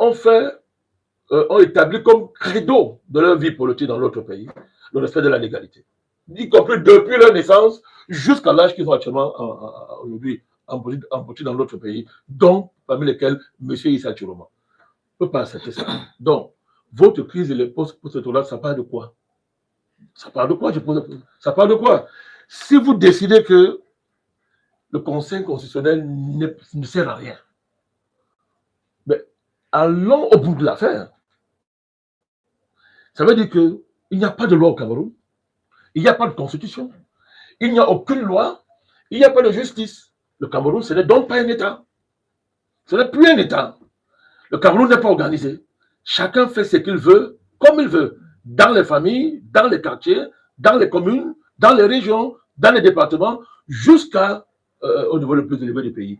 ont établi comme credo de leur vie politique dans l'autre pays le respect de la légalité, y compris depuis leur naissance jusqu'à l'âge qu'ils ont actuellement aujourd'hui en politique dans l'autre pays, dont parmi lesquels M. Issa Chiroma. On ne peut pas accepter ça. Donc, votre crise et les postes pour ce tour-là, ça parle de quoi? Ça parle de quoi? Ça parle de quoi? Si vous décidez que le Conseil constitutionnel ne sert à rien, mais allons au bout de l'affaire. Ça veut dire qu'il n'y a pas de loi au Cameroun, il n'y a pas de constitution, il n'y a aucune loi, il n'y a pas de justice. Le Cameroun, ce n'est donc pas un État. Ce n'est plus un État. Le Cameroun n'est pas organisé. Chacun fait ce qu'il veut, comme il veut, dans les familles, dans les quartiers, dans les communes, dans les régions, dans les départements, jusqu'au niveau le plus élevé du pays.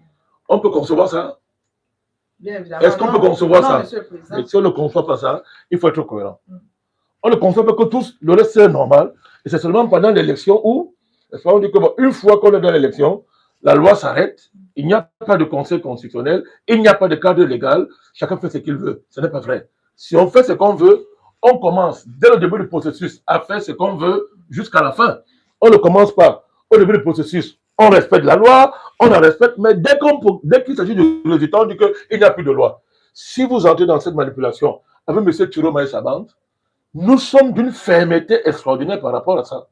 On peut concevoir ça? Est-ce qu'on peut concevoir ça? Et si on ne conçoit pas ça, il faut être cohérent. On ne conçoit pas que tous, le reste c'est normal, et c'est seulement pendant l'élection où, on dit qu'une fois qu'on est dans l'élection, la loi s'arrête, il n'y a pas de conseil constitutionnel, il n'y a pas de cadre légal, chacun fait ce qu'il veut. Ce n'est pas vrai. Si on fait ce qu'on veut, on commence dès le début du processus à faire ce qu'on veut jusqu'à la fin. On ne commence pas au début du processus, on respecte la loi, on la respecte, mais dès qu'il s'agit du résultat, on dit qu'il n'y a plus de loi. Si vous entrez dans cette manipulation avec M. Chiroma et sa bande, nous sommes d'une fermeté extraordinaire par rapport à ça.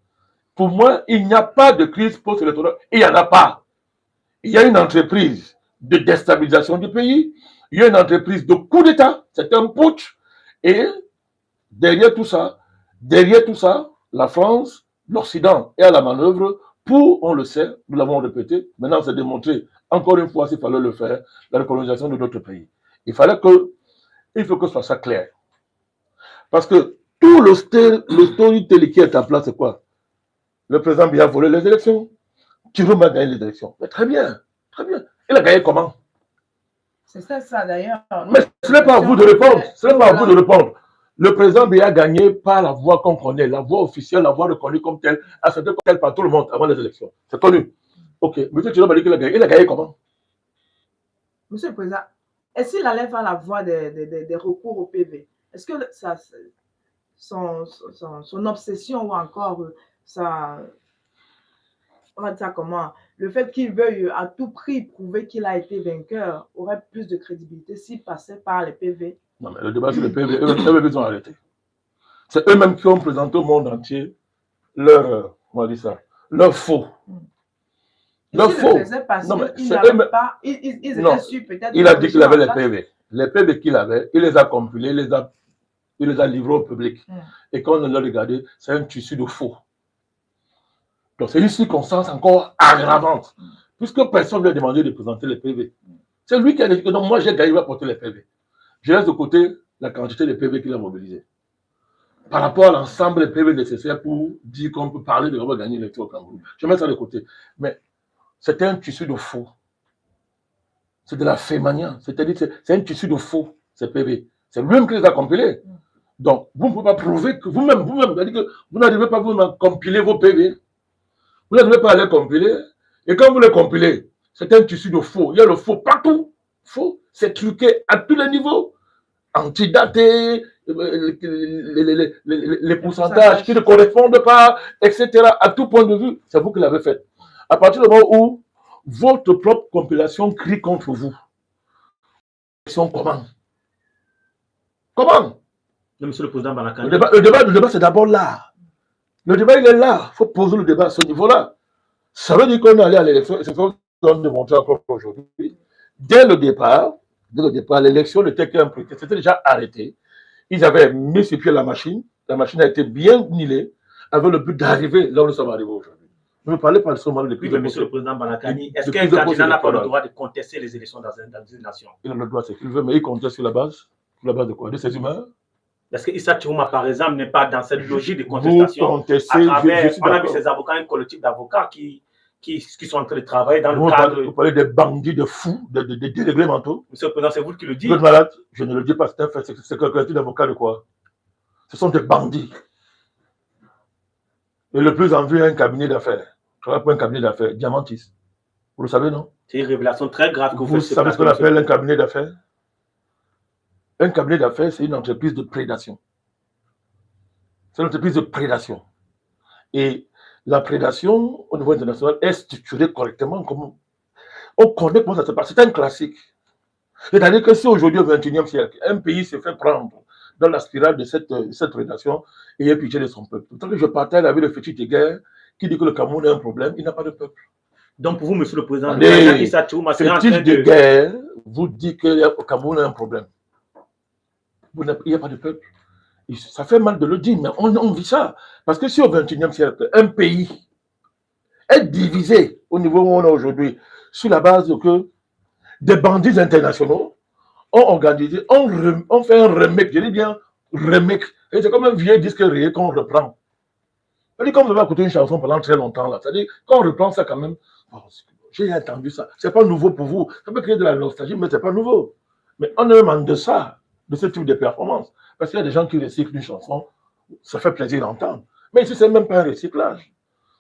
Pour moi, il n'y a pas de crise post-électorale. Il n'y en a pas. Il y a une entreprise de déstabilisation du pays. Il y a une entreprise de coup d'État. C'est un putsch. Et derrière tout ça, la France, l'Occident est à la manœuvre pour, on le sait, nous l'avons répété, maintenant c'est démontré, encore une fois, s'il fallait le faire, la recolonisation de d'autres pays. Il faut que ce soit ça clair. Parce que tout le storytelling qui est en place, c'est quoi? Le président Biya a volé les élections. Chiroma a gagné les élections. Mais très bien, très bien. Il a gagné comment? C'est ça d'ailleurs. Mais ce n'est pas à vous de répondre. Ce n'est pas à vous de répondre. Le président Biya a gagné par la voie qu'on connaît, la voie officielle, la voie reconnue comme telle, acceptée comme telle par tout le monde avant les élections. C'est connu. Ok. M. Chiroma a dit qu'il a gagné. Il a gagné comment? Monsieur le Président, est-ce qu'il allait faire la voie des recours au PV? Est-ce que son obsession ou encore on va dire ça comment, le fait qu'il veuille à tout prix prouver qu'il a été vainqueur aurait plus de crédibilité s'il passait par les PV? Non, mais le débat sur les PV, eux-mêmes, ils ont arrêté. C'est eux-mêmes qui ont présenté au monde entier leur faux. Leur faux. Non, mais ils n'avaient pas, ils étaient sûrs peut-être. Il a dit qu'il avait les PV. Les PV qu'il avait, il les a compilés, il les a livrés au public. Et quand on l'a regardé, c'est un tissu de faux. Donc c'est une circonstance encore aggravante, puisque personne ne lui a demandé de présenter les PV. C'est lui qui a dit que non, moi j'ai gagné à porter les PV. Je laisse de côté la quantité de PV qu'il a mobilisé. Par rapport à l'ensemble des PV nécessaires pour dire qu'on peut parler de gagner l'élection au Cameroun. Je mets ça de côté. Mais c'est un tissu de faux. C'est de la fémania. C'est-à-dire c'est un tissu de faux, ces PV. C'est lui-même qui les a compilés. Donc, vous ne pouvez pas prouver que vous-même, vous n'arrivez pas vous-même à compiler vos PV. Vous n'arrivez pas à les compiler. Et quand vous les compilez, c'est un tissu de faux. Il y a le faux partout. Faux. C'est truqué à tous les niveaux. Antidaté, les pourcentages qui ne correspondent pas, etc. À tout point de vue, c'est vous qui l'avez fait. À partir du moment où votre propre compilation crie contre vous, comment? Comment? Monsieur le Président Balakani. Le débat c'est d'abord là. Le débat, il est là. Il faut poser le débat à ce niveau-là. Ça veut dire qu'on est allé à l'élection, et c'est ce qu'on a démontré encore aujourd'hui. Dès le départ, l'élection n'était qu'un prétexte. C'était déjà arrêté. Ils avaient mis sur pied la machine. La machine a été bien nilée avec le but d'arriver là où nous sommes arrivés aujourd'hui. Ne me parlez pas seulement de oui, mais Monsieur le Président Balakani, est-ce qu'un candidat n'a pas le droit de contester les élections dans une nation? Il a le droit, c'est ce qu'il veut, mais il conteste sur la base de quoi? De ses humeurs? Parce que Issa Chiroma, par exemple, n'est pas dans cette logique de contestation. On a vu ses avocats, un collectif d'avocats qui sont en train de travailler dans le cadre. Vous parlez des bandits, de fous, des délégués mentaux. Monsieur le Président, c'est vous qui le dites. Vous êtes malade? Je ne le dis pas, c'est un fait. C'est un collectif d'avocats de quoi? Ce sont des bandits. Et le plus en vue, un cabinet d'affaires. Je travaille pour un cabinet d'affaires, Diamantis. Vous le savez, non? C'est une révélation très grave que vous faites. Vous savez ce qu'on appelle un cabinet d'affaires? Un cabinet d'affaires, c'est une entreprise de prédation. C'est une entreprise de prédation. Et la prédation, au niveau international, est structurée correctement. On connaît comment ça se passe. C'est un classique. C'est-à-dire que si aujourd'hui, au XXIe siècle, un pays se fait prendre dans la spirale de cette prédation et il y a pitié de son peuple. Tant que je partage avec le fétiche de guerre qui dit que le Cameroun a un problème, il n'a pas de peuple. Donc, pour vous, monsieur le président, le fétiche de guerre vous dit que le Cameroun a un problème. Il n'y a pas de peuple. Ça fait mal de le dire, mais on vit ça. Parce que si au XXIe siècle, un pays est divisé au niveau où on est aujourd'hui, sur la base que des bandits internationaux ont organisé, on fait un remake, je dis bien remake, et c'est comme un vieux disque rayé qu'on reprend. C'est-à-dire qu'on va écouter une chanson pendant très longtemps, là. C'est-à-dire qu'on reprend ça quand même. Oh, j'ai entendu ça. C'est pas nouveau pour vous. Ça peut créer de la nostalgie, mais c'est pas nouveau. Mais on est même en deçà de ce type de performance. Parce qu'il y a des gens qui recyclent une chanson, ça fait plaisir d'entendre. Mais ici, c'est même pas un recyclage.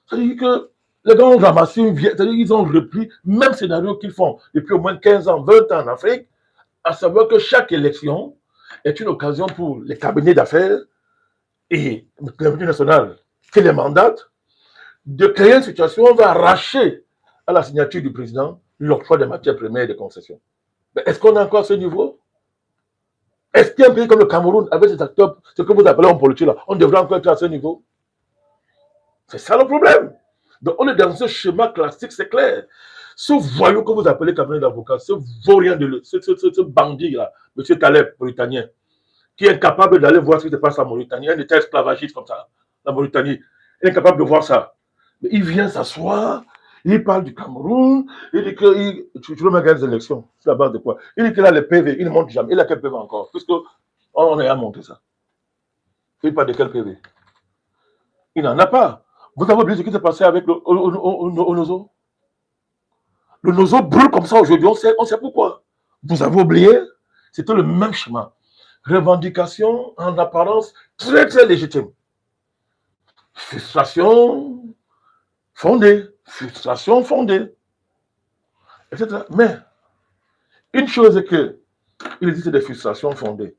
C'est-à-dire que les gars ont ramassé une vieille, c'est-à-dire qu'ils ont repris le même scénario qu'ils font depuis au moins 15 ans, 20 ans en Afrique, à savoir que chaque élection est une occasion pour les cabinets d'affaires et le cabinet national qui les mandate de créer une situation où on va arracher à la signature du président l'octroi des matières premières et des concessions. Mais est-ce qu'on a encore ce niveau? Est-ce qu'un pays comme le Cameroun, avec ses acteurs, ce que vous appelez en politique, là, on devrait encore être à ce niveau? C'est ça le problème. Donc on est dans ce schéma classique, c'est clair. Ce voyou que vous appelez cabinet d'avocat, ce vaurien, ce bandit-là, M. Taleb, mauritanien, qui est incapable d'aller voir ce qui se passe en Mauritanie, un état esclavagiste comme ça, la Mauritanie, il est incapable de voir ça. Mais il vient s'asseoir, il parle du Cameroun, il dit que tu veux mettre des élections, c'est la base de quoi? Il dit qu'il a les PV, il ne monte jamais, il a quel PV encore? Puisqu'on a monté ça. Il parle de quel PV? Il n'en a pas. Vous avez oublié ce qui s'est passé avec le Nozo? Le Nozo brûle comme ça aujourd'hui, on sait pourquoi. Vous avez oublié? C'était le même schéma. Revendication en apparence très très légitime. Frustration fondée, etc. Mais une chose est que il existe des frustrations fondées.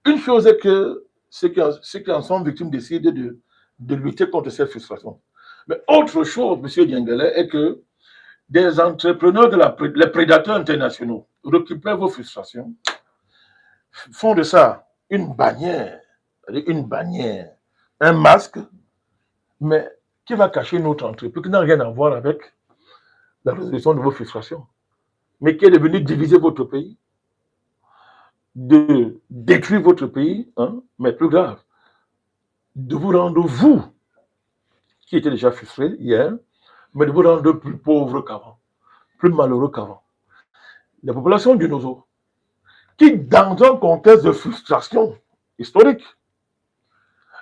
Une chose est que ceux qui en sont victimes décident de lutter contre ces frustrations. Mais autre chose, M. Diengele, est que des entrepreneurs, les prédateurs internationaux, récupèrent vos frustrations, font de ça une bannière, un masque, mais qui va cacher une autre entreprise qui n'a rien à voir avec la résolution de vos frustrations, mais qui est devenu diviser votre pays, de détruire votre pays, hein, mais plus grave, de vous rendre, vous, qui étiez déjà frustré hier, mais de vous rendre plus pauvre qu'avant, plus malheureux qu'avant. La population du Nozo, qui, dans un contexte de frustration historique,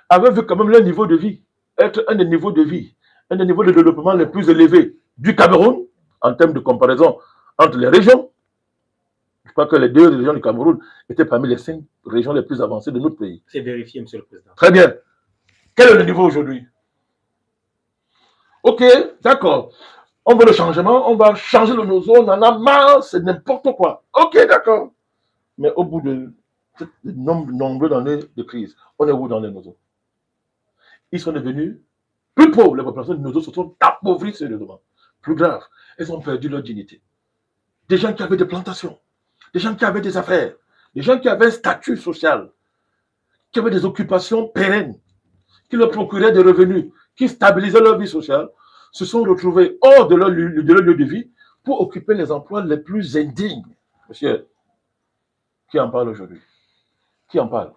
avait vu quand même leur niveau de vie être un des niveaux de vie, un des niveaux de développement les plus élevés du Cameroun, en termes de comparaison entre les régions. Je crois que les 2 régions du Cameroun étaient parmi les 5 régions les plus avancées de notre pays. C'est vérifié, monsieur le président. Très bien. Quel est le niveau aujourd'hui? Ok, d'accord. On veut le changement, on va changer le Nozo, on en a marre, c'est n'importe quoi. Ok, d'accord. Mais au bout de nombreuses années de crise, on est où dans les Nozos? Ils sont devenus plus pauvres. Les populations de Nozo se sont appauvries sérieusement. Plus grave, elles ont perdu leur dignité. Des gens qui avaient des plantations, des gens qui avaient des affaires, des gens qui avaient un statut social, qui avaient des occupations pérennes, qui leur procuraient des revenus, qui stabilisaient leur vie sociale, se sont retrouvés hors de leur lieu de vie pour occuper les emplois les plus indignes. Monsieur, qui en parle aujourd'hui? Qui en parle?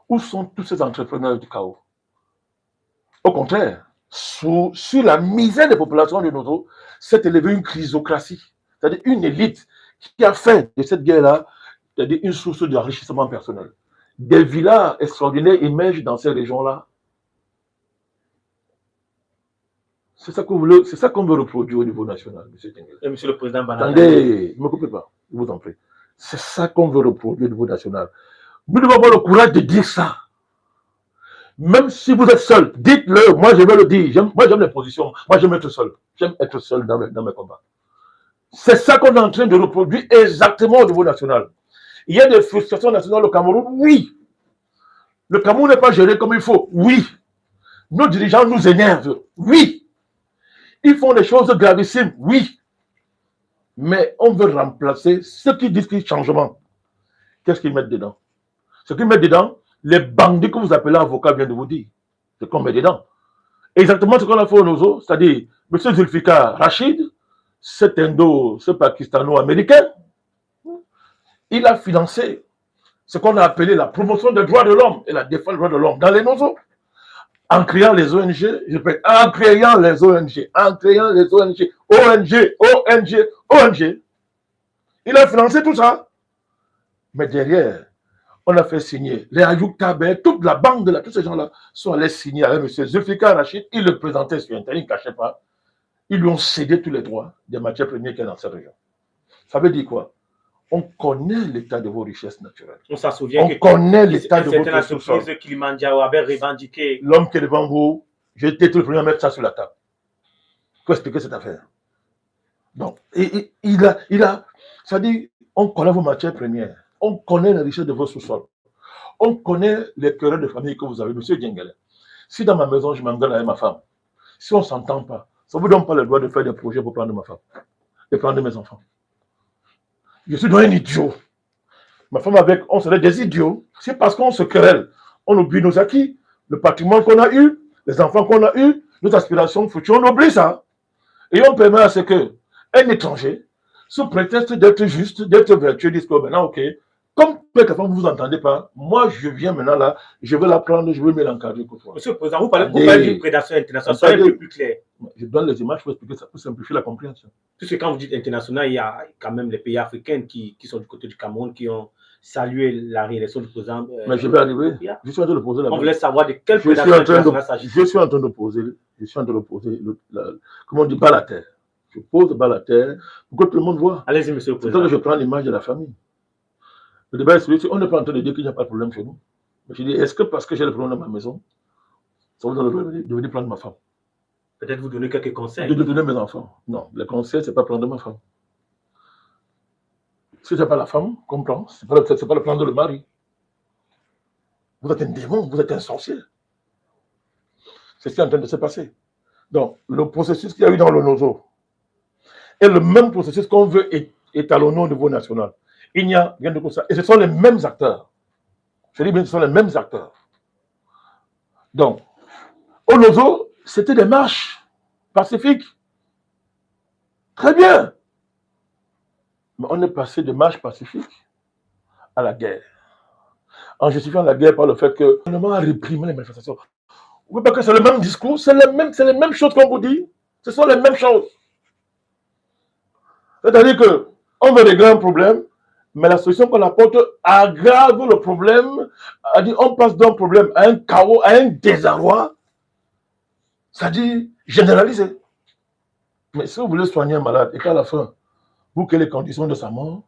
Où sont tous ces entrepreneurs du chaos? Au contraire, sur la misère des populations du Nozo, s'est élevée une chrysocratie, c'est-à-dire une élite qui a fait de cette guerre-là, c'est-à-dire une source d'enrichissement personnel. Des villas extraordinaires émergent dans ces régions-là. C'est ça qu'on veut reproduire au niveau national, M. Diengele. Et monsieur le président Banana. Attendez, ne me coupez pas, je vous en prie. C'est ça qu'on veut reproduire au niveau national. Nous devons avoir le courage de dire ça. Même si vous êtes seul, dites-le. Moi, je vais le dire. Moi, j'aime les positions. Moi, j'aime être seul. J'aime être seul dans mes combats. C'est ça qu'on est en train de reproduire exactement au niveau national. Il y a des frustrations nationales au Cameroun, oui. Le Cameroun n'est pas géré comme il faut, oui. Nos dirigeants nous énervent, oui. Ils font des choses gravissimes, oui. Mais on veut remplacer ceux qui disent qu'il y a changement. Qu'est-ce qu'ils mettent dedans? Ce qu'ils mettent dedans, les bandits que vous appelez avocats viennent de vous dire. C'est qu'on met dedans. Exactement ce qu'on a fait au Nozo, c'est-à-dire M. Zulfikar Rachid, cet Indo, ce Pakistano-américain, il a financé ce qu'on a appelé la promotion des droits de l'homme et la défense des droits de l'homme dans les Nozos. En créant les ONG, je répète, en créant les ONG, ONG. Il a financé tout ça. Mais derrière, on a fait signer les Ayoub Taber, toute la bande, là, tous ces gens-là sont allés signer avec M. Zulfikar Rachid. Il le présentait sur Internet, il ne cachait pas. Ils lui ont cédé tous les droits des matières premières qu'il y a dans cette région. Ça veut dire quoi? On connaît l'état de vos richesses naturelles. On s'en souvient on connaît l'état de votre sous-sol. Kilimanjaro avait revendiqué. L'homme qui est devant vous, j'ai été tout le premier à mettre ça sur la table. Pour expliquer cette affaire. Donc, il a, ça dit, on connaît vos matières premières. On connaît la richesse de vos sous-sols. On connaît les querelles de famille que vous avez. Monsieur Djengele, si dans ma maison, je m'engueule avec ma femme, si on ne s'entend pas, ça ne vous donne pas le droit de faire des projets pour prendre ma femme, et prendre mes enfants. Je suis un idiot. Ma femme avec, on serait des idiots. C'est parce qu'on se querelle. On oublie nos acquis, le patrimoine qu'on a eu, les enfants qu'on a eu, nos aspirations futures, on oublie ça. Et on permet à ce qu'un étranger, sous prétexte d'être juste, d'être vertueux, dise que maintenant, ok, comme quelquefois vous ne vous entendez pas, moi je viens maintenant là, je vais la prendre, je vais me l'encadrer pour toi. Monsieur le Président, vous parlez d'une prédation internationale, soyez un peu plus clair. Je donne les images pour expliquer ça, pour simplifier la compréhension. Puisque quand vous dites international, il y a quand même les pays africains qui sont du côté du Cameroun, qui ont salué la réélection du président. Mais je vais arriver. Je suis en train de poser la On voulait savoir de quelle prédation internationale s'agit-il. Je suis en train de poser, comment on dit, balle à terre. Je pose balle à terre pour que tout le monde voit. Allez-y, monsieur le C'est Président. que je prends l'image de la famille. Le débat est celui-ci. On n'est pas en train de dire qu'il n'y a pas de problème chez nous. Mais je dis, est-ce que parce que j'ai le problème dans ma maison, ça vous donne le droit de venir prendre ma femme? Peut-être vous donner quelques conseils. De donner mes enfants. Non, le conseil, ce n'est pas prendre ma femme. Si ce n'est pas la femme, comprends, ce n'est pas le prendre le mari. Vous êtes un démon, vous êtes un sorcier. C'est ce qui est en train de se passer. Donc, le processus qu'il y a eu dans le Nozo est le même processus qu'on veut étalonner au niveau national. Il n'y a rien de ça. Et ce sont les mêmes acteurs. Je dis bien, ce sont les mêmes acteurs. Donc, au Nozo, c'était des marches pacifiques. Très bien. Mais on est passé de marches pacifiques à la guerre. En justifiant la guerre par le fait que le gouvernement a réprimé les manifestations. Vous voyez pas que c'est le même discours, c'est les mêmes choses qu'on vous dit. Ce sont les mêmes choses. C'est-à-dire qu'on veut régler un problème, mais la solution qu'on apporte aggrave le problème. On passe d'un problème à un chaos, à un désarroi. C'est-à-dire généralisé. Mais si vous voulez soigner un malade et qu'à la fin, vous créez les conditions de sa mort,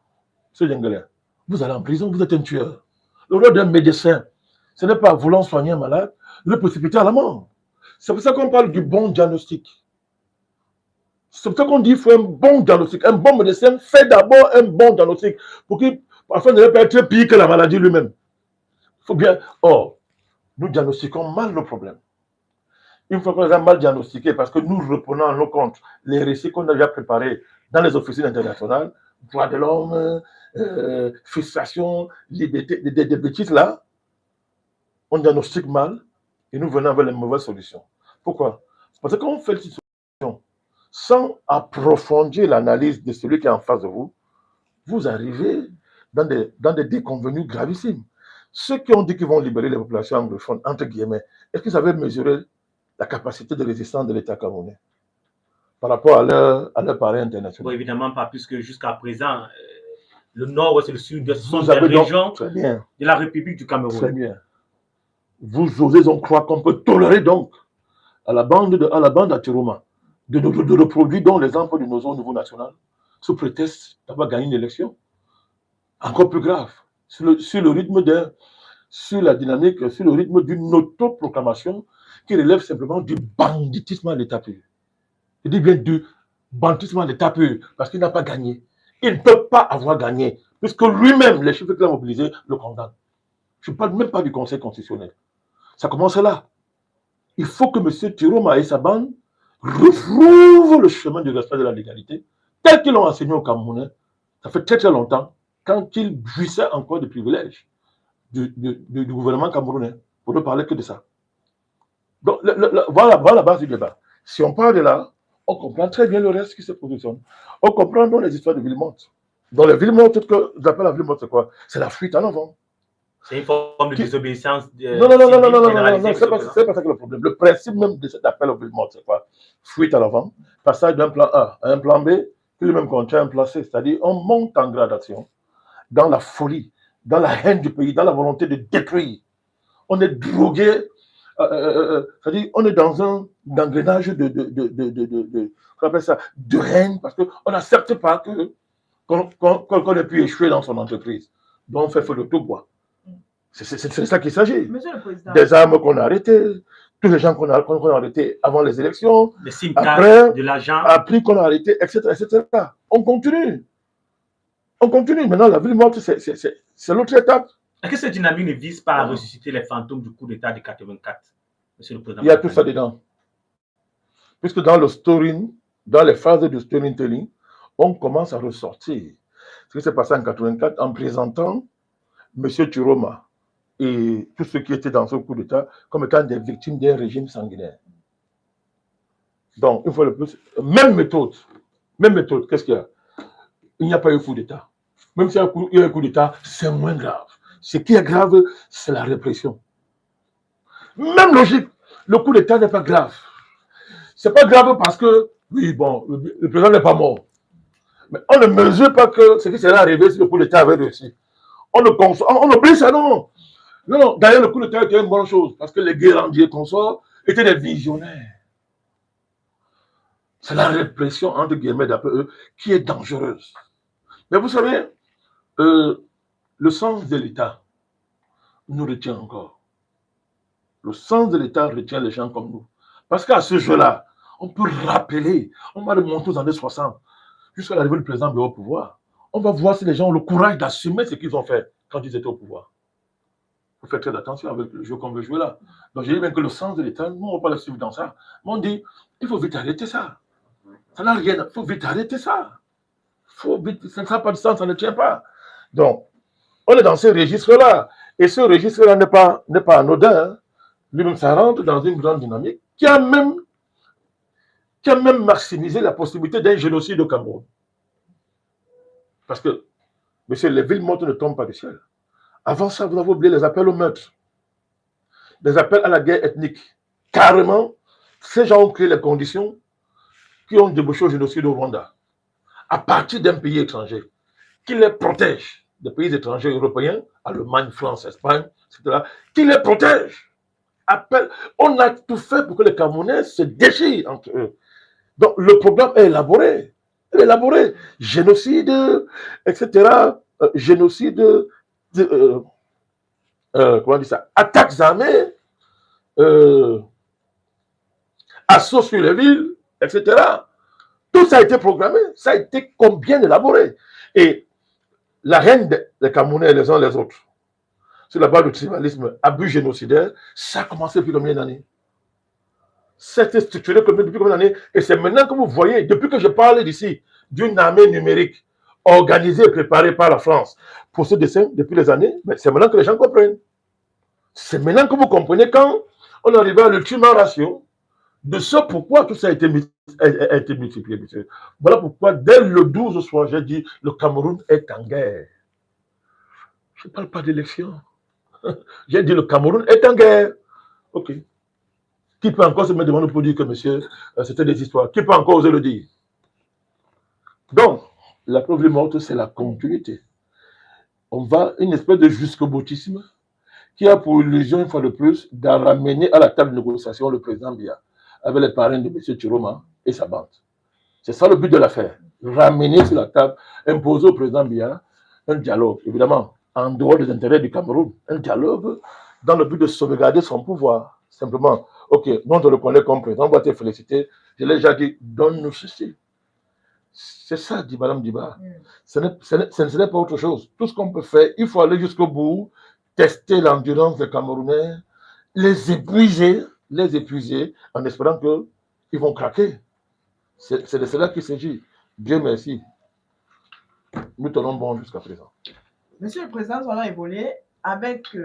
c'est Djengele, vous allez en prison, vous êtes un tueur. Le rôle d'un médecin, ce n'est pas voulant soigner un malade, le précipiter à la mort. C'est pour ça qu'on parle du bon diagnostic. C'est pour ça qu'on dit qu'il faut un bon diagnostic. Un bon médecin fait d'abord un bon diagnostic pour qu'il, afin de ne pas être pire que la maladie lui-même. Il faut bien. Or, nous diagnostiquons mal le problème. Une fois qu'on les a mal diagnostiqués, parce que nous reprenons en nos comptes les récits qu'on a déjà préparés dans les officines internationales, droits de l'homme, frustration, liberté, des bêtises là, on diagnostique mal et nous venons avec les mauvaises solutions. Pourquoi? Parce que quand on fait cette solution, sans approfondir l'analyse de celui qui est en face de vous, vous arrivez dans des déconvenus gravissimes. Ceux qui ont dit qu'ils vont libérer les populations anglophones, entre guillemets, est-ce qu'ils avaient mesuré la capacité de résistance de l'État camerounais par rapport à leur parrain international? Bon, évidemment pas, puisque jusqu'à présent, le nord et le sud sont des régions de la République du Cameroun. Très bien. Vous osez donc croire qu'on peut tolérer donc à la bande à Tiroma de reproduire donc les emplois du Nozo au niveau national sous prétexte d'avoir gagné une élection? Encore plus grave, sur la dynamique, sur le rythme d'une autoproclamation qui relève simplement du banditisme à l'état pur. Je dis bien du banditisme à l'état pur, parce qu'il n'a pas gagné. Il ne peut pas avoir gagné, puisque lui-même, les chiffres qu'il a mobilisés, le condamnent. Je ne parle même pas du Conseil constitutionnel. Ça commence là. Il faut que M. Tiroma et sa bande retrouvent le chemin du respect de la légalité, tel qu'ils l'ont enseigné aux Camerounais. Ça fait très très longtemps, quand ils jouissaient encore de privilèges du gouvernement camerounais, pour ne parler que de ça. Donc, voilà la base du débat. Si on parle de là, on comprend très bien le reste qui se positionne. On comprend donc les histoires de Villemont. Dans les Villemont, tout ce que j'appelle la Villemont, c'est quoi? C'est la fuite en avant. C'est une forme de désobéissance. Non, c'est pas ça que le problème. Le principe même de cet appel au Villemont, c'est quoi? Fuite en avant, passage d'un plan A à un plan B, qui lui-même contient un plan C, c'est-à-dire on monte en gradation dans la folie, dans la haine du pays, dans la volonté de détruire. On est drogué, c'est-à-dire on est dans un engrenage de haine, parce qu'on n'accepte pas qu'on ait pu échouer dans son entreprise. Donc on fait feu de tout bois. C'est ça qu'il s'agit. Des armes qu'on a arrêtées, tous les gens qu'on a arrêtés avant les élections, après, de l'argent, après qu'on a arrêté, etc., etc. On continue. On continue. Maintenant, la ville morte, c'est l'autre étape. Est-ce que cette dynamique ne vise pas à ressusciter les fantômes du coup d'État de 84, Monsieur le Président? Il y a tout ça dedans. Puisque dans le storytelling, dans les phases de storytelling, on commence à ressortir ce qui s'est passé en 84 en présentant M. Tiroma et tous ceux qui étaient dans ce coup d'État comme étant des victimes d'un régime sanguinaire. Donc, une fois de plus, même méthode, qu'est-ce qu'il y a? Il n'y a pas eu coup d'État. Même s'il y a un coup d'État, c'est moins grave. Ce qui est grave, c'est la répression. Même logique, le coup d'État n'est pas grave. C'est pas grave parce que, oui, bon, le président n'est pas mort. Mais on ne mesure pas que ce qui serait arrivé si le coup d'État avait réussi. On oublie ça, non. Non, d'ailleurs, le coup d'État était une bonne chose parce que les guerriers consorts étaient des visionnaires. C'est la répression, entre guillemets, d'après eux, qui est dangereuse. Mais vous savez, le sens de l'État nous retient encore. Le sens de l'État retient les gens comme nous. Parce qu'à ce jeu-là, on peut rappeler, on va remonter aux années 60, jusqu'à l'arrivée du président au pouvoir. On va voir si les gens ont le courage d'assumer ce qu'ils ont fait quand ils étaient au pouvoir. Il faut faire très attention avec le jeu qu'on veut jouer là. Donc j'ai dit bien que le sens de l'État, nous, on ne va pas le suivre dans ça. Mais on dit, il faut vite arrêter ça. Ça n'a rien, il faut vite arrêter ça. Faut vite, ça n'a pas de sens, ça ne tient pas. Donc, on est dans ce registre-là. Et ce registre-là n'est pas anodin. Hein. Lui-même, ça rentre dans une grande dynamique qui a même maximisé la possibilité d'un génocide au Cameroun. Parce que, monsieur, les villes mortes ne tombent pas du ciel. Avant ça, vous avez oublié les appels au meurtre, les appels à la guerre ethnique. Carrément, ces gens ont créé les conditions qui ont débouché au génocide au Rwanda, à partir d'un pays étranger, qui les protège, des pays étrangers européens, Allemagne, France, Espagne, etc., qui les protège. On a tout fait pour que les Camerounais se déchirent entre eux. Donc, le programme est élaboré. Génocide, etc. Génocide, comment on dit ça? Attaques armées, assaut sur les villes, etc. Tout ça a été programmé, ça a été bien élaboré. Et la haine des Camerounais les uns les autres, sur la base du tribalisme, abus génocidaire, ça a commencé depuis combien d'années? C'était structuré depuis combien d'années? Et c'est maintenant que vous voyez, depuis que je parle d'ici, d'une armée numérique organisée et préparée par la France pour ce dessin depuis les années, c'est maintenant que les gens comprennent. C'est maintenant que vous comprenez quand on arrive à l'ultime ratio de ce pourquoi tout ça a été multiplié. Monsieur. Voilà pourquoi, dès le 12 soir, j'ai dit le Cameroun est en guerre. Je ne parle pas d'élection. J'ai dit le Cameroun est en guerre. Ok. Qui peut encore se me demander pour dire que, monsieur, c'était des histoires? Qui peut encore oser le dire? Donc, la preuve morte, c'est la continuité. On va une espèce de jusqu'au-boutisme qui a pour illusion, une fois de plus, de ramener à la table de négociation le président Biya, avec les parrains de M. Tiroma et sa bande. C'est ça le but de l'affaire. Ramener sur la table, imposer au président Biya un dialogue, évidemment, en dehors des intérêts du Cameroun, un dialogue dans le but de sauvegarder son pouvoir. Simplement, ok, nous on te reconnaît comme président, on va te féliciter. Je l'ai déjà dit, donne-nous ceci. C'est ça, dit Madame Diba. Mm. Ce n'est pas autre chose. Tout ce qu'on peut faire, il faut aller jusqu'au bout, tester l'endurance des Camerounais, les épuiser, en espérant qu'ils vont craquer. C'est de cela qu'il s'agit. Dieu merci. Nous tenons bon jusqu'à présent. Monsieur le Président, nous allons évoluer avec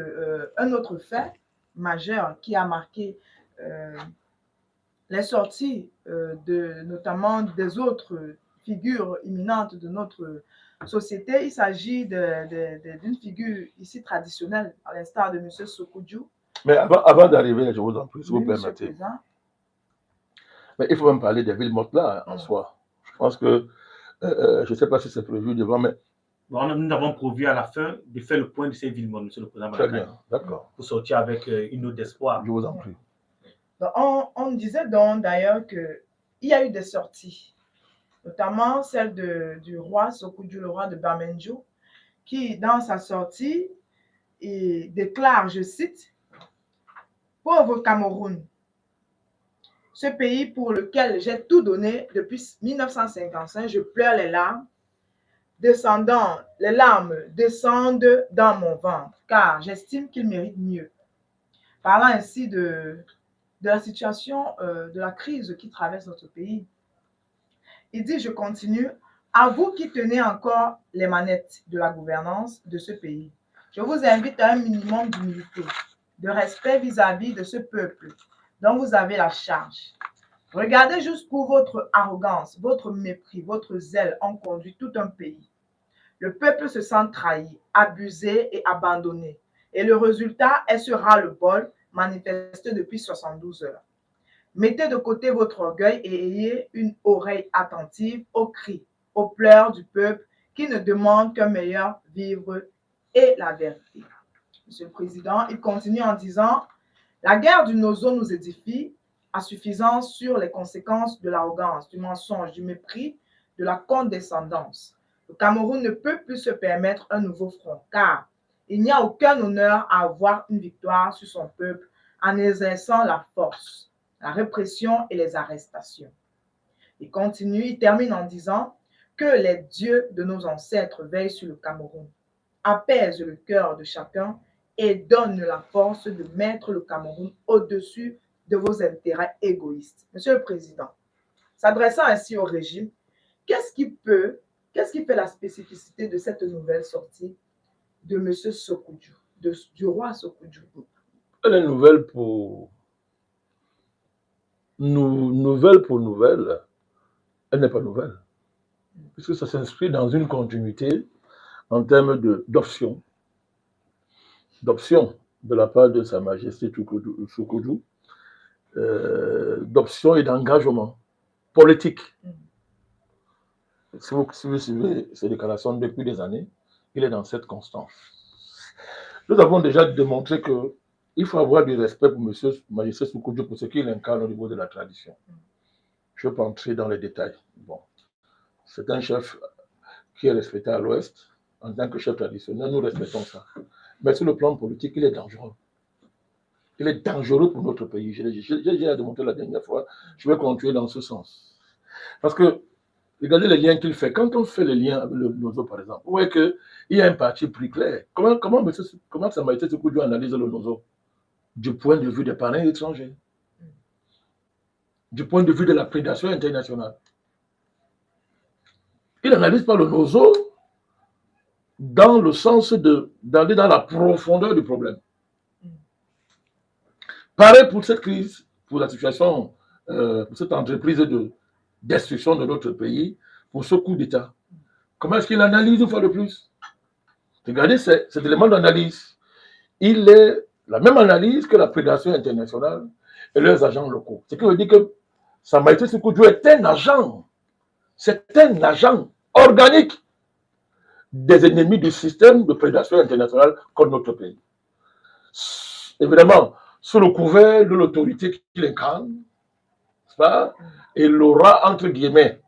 un autre fait majeur qui a marqué les sorties notamment des autres figures imminentes de notre société. Il s'agit d'une figure ici traditionnelle, à l'instar de M. Sokoudjou. Mais avant d'arriver, je vous en prie, si vous Oui, Monsieur le permettez. Président. Mais il faut même parler des villes mortes là, en soi. Je pense que, je ne sais pas si c'est prévu devant, mais Bon, nous avons prévu à la fin de faire le point de ces villes mortes, Monsieur le Président. très bien, d'accord. Pour sortir avec une note d'espoir. Je vous en prie. Donc, on disait donc d'ailleurs qu'il y a eu des sorties, notamment celle du roi Sokoudjou, le roi de Bamenjo, qui, dans sa sortie, il déclare, je cite, « Pauvre Cameroun, ce pays pour lequel j'ai tout donné depuis 1955, je pleure les larmes, les larmes descendent dans mon ventre, car j'estime qu'il mérite mieux. » Parlant ainsi de la situation, de la crise qui traverse notre pays. Il dit, je continue, à vous qui tenez encore les manettes de la gouvernance de ce pays, je vous invite à un minimum d'humilité, de respect vis-à-vis de ce peuple dont vous avez la charge. Regardez jusqu'où votre arrogance, votre mépris, votre zèle ont conduit tout un pays. Le peuple se sent trahi, abusé et abandonné. Et le résultat est ce ras-le-bol manifesté depuis 72 heures. Mettez de côté votre orgueil et ayez une oreille attentive aux cris, aux pleurs du peuple qui ne demande qu'un meilleur vivre et la vérité. Monsieur le Président, il continue en disant « La guerre du Nozo nous édifie à suffisance sur les conséquences de l'arrogance, du mensonge, du mépris, de la condescendance. Le Cameroun ne peut plus se permettre un nouveau front, car il n'y a aucun honneur à avoir une victoire sur son peuple en exerçant la force, la répression et les arrestations. » Il continue, il termine en disant que les dieux de nos ancêtres veillent sur le Cameroun, apaisent le cœur de chacun et donnent la force de mettre le Cameroun au-dessus de vos intérêts égoïstes. Monsieur le Président, s'adressant ainsi au régime, qu'est-ce qui fait la spécificité de cette nouvelle sortie de M. Sokoudjou, du roi Sokoudjou? Elle est nouvelle pour nouvelle, elle n'est pas nouvelle, puisque ça s'inscrit dans une continuité en termes d'options de la part de Sa Majesté Sokoudjou, d'options et d'engagement politique. Si vous suivez ces déclarations depuis des années, il est dans cette constance. Nous avons déjà démontré qu'il faut avoir du respect pour M. Majesté Sokoudjou pour ce qu'il incarne au niveau de la tradition. Je ne vais pas entrer dans les détails. Bon. C'est un chef qui est respecté à l'Ouest. En tant que chef traditionnel, nous respectons ça. Mais sur le plan politique, il est dangereux. Il est dangereux pour notre pays. J'ai déjà démontré la dernière fois. Je vais continuer dans ce sens. Parce que, regardez les liens qu'il fait. Quand on fait les liens avec le Nozo, par exemple, vous voyez qu'il y a un parti plus clair. Comment Sa Majesté Sokoudjou analyse le Nozo? Du point de vue des parrains étrangers. Du point de vue de la prédation internationale. Il n'analyse pas le Nozo dans le sens d'aller dans la profondeur du problème. Pareil pour cette crise, pour la situation, pour cette entreprise de destruction de notre pays, pour ce coup d'État. Comment est-ce qu'il analyse une fois de plus? Regardez cet élément d'analyse. Il est la même analyse que la prédation internationale et leurs agents locaux. Ce qui veut dire que Sa Majesté Sokoudjou est un agent. C'est un agent organique des ennemis du système de prédation internationale contre notre pays. Évidemment, sous le couvert de l'autorité qu'il incarne, il l'aura, entre guillemets,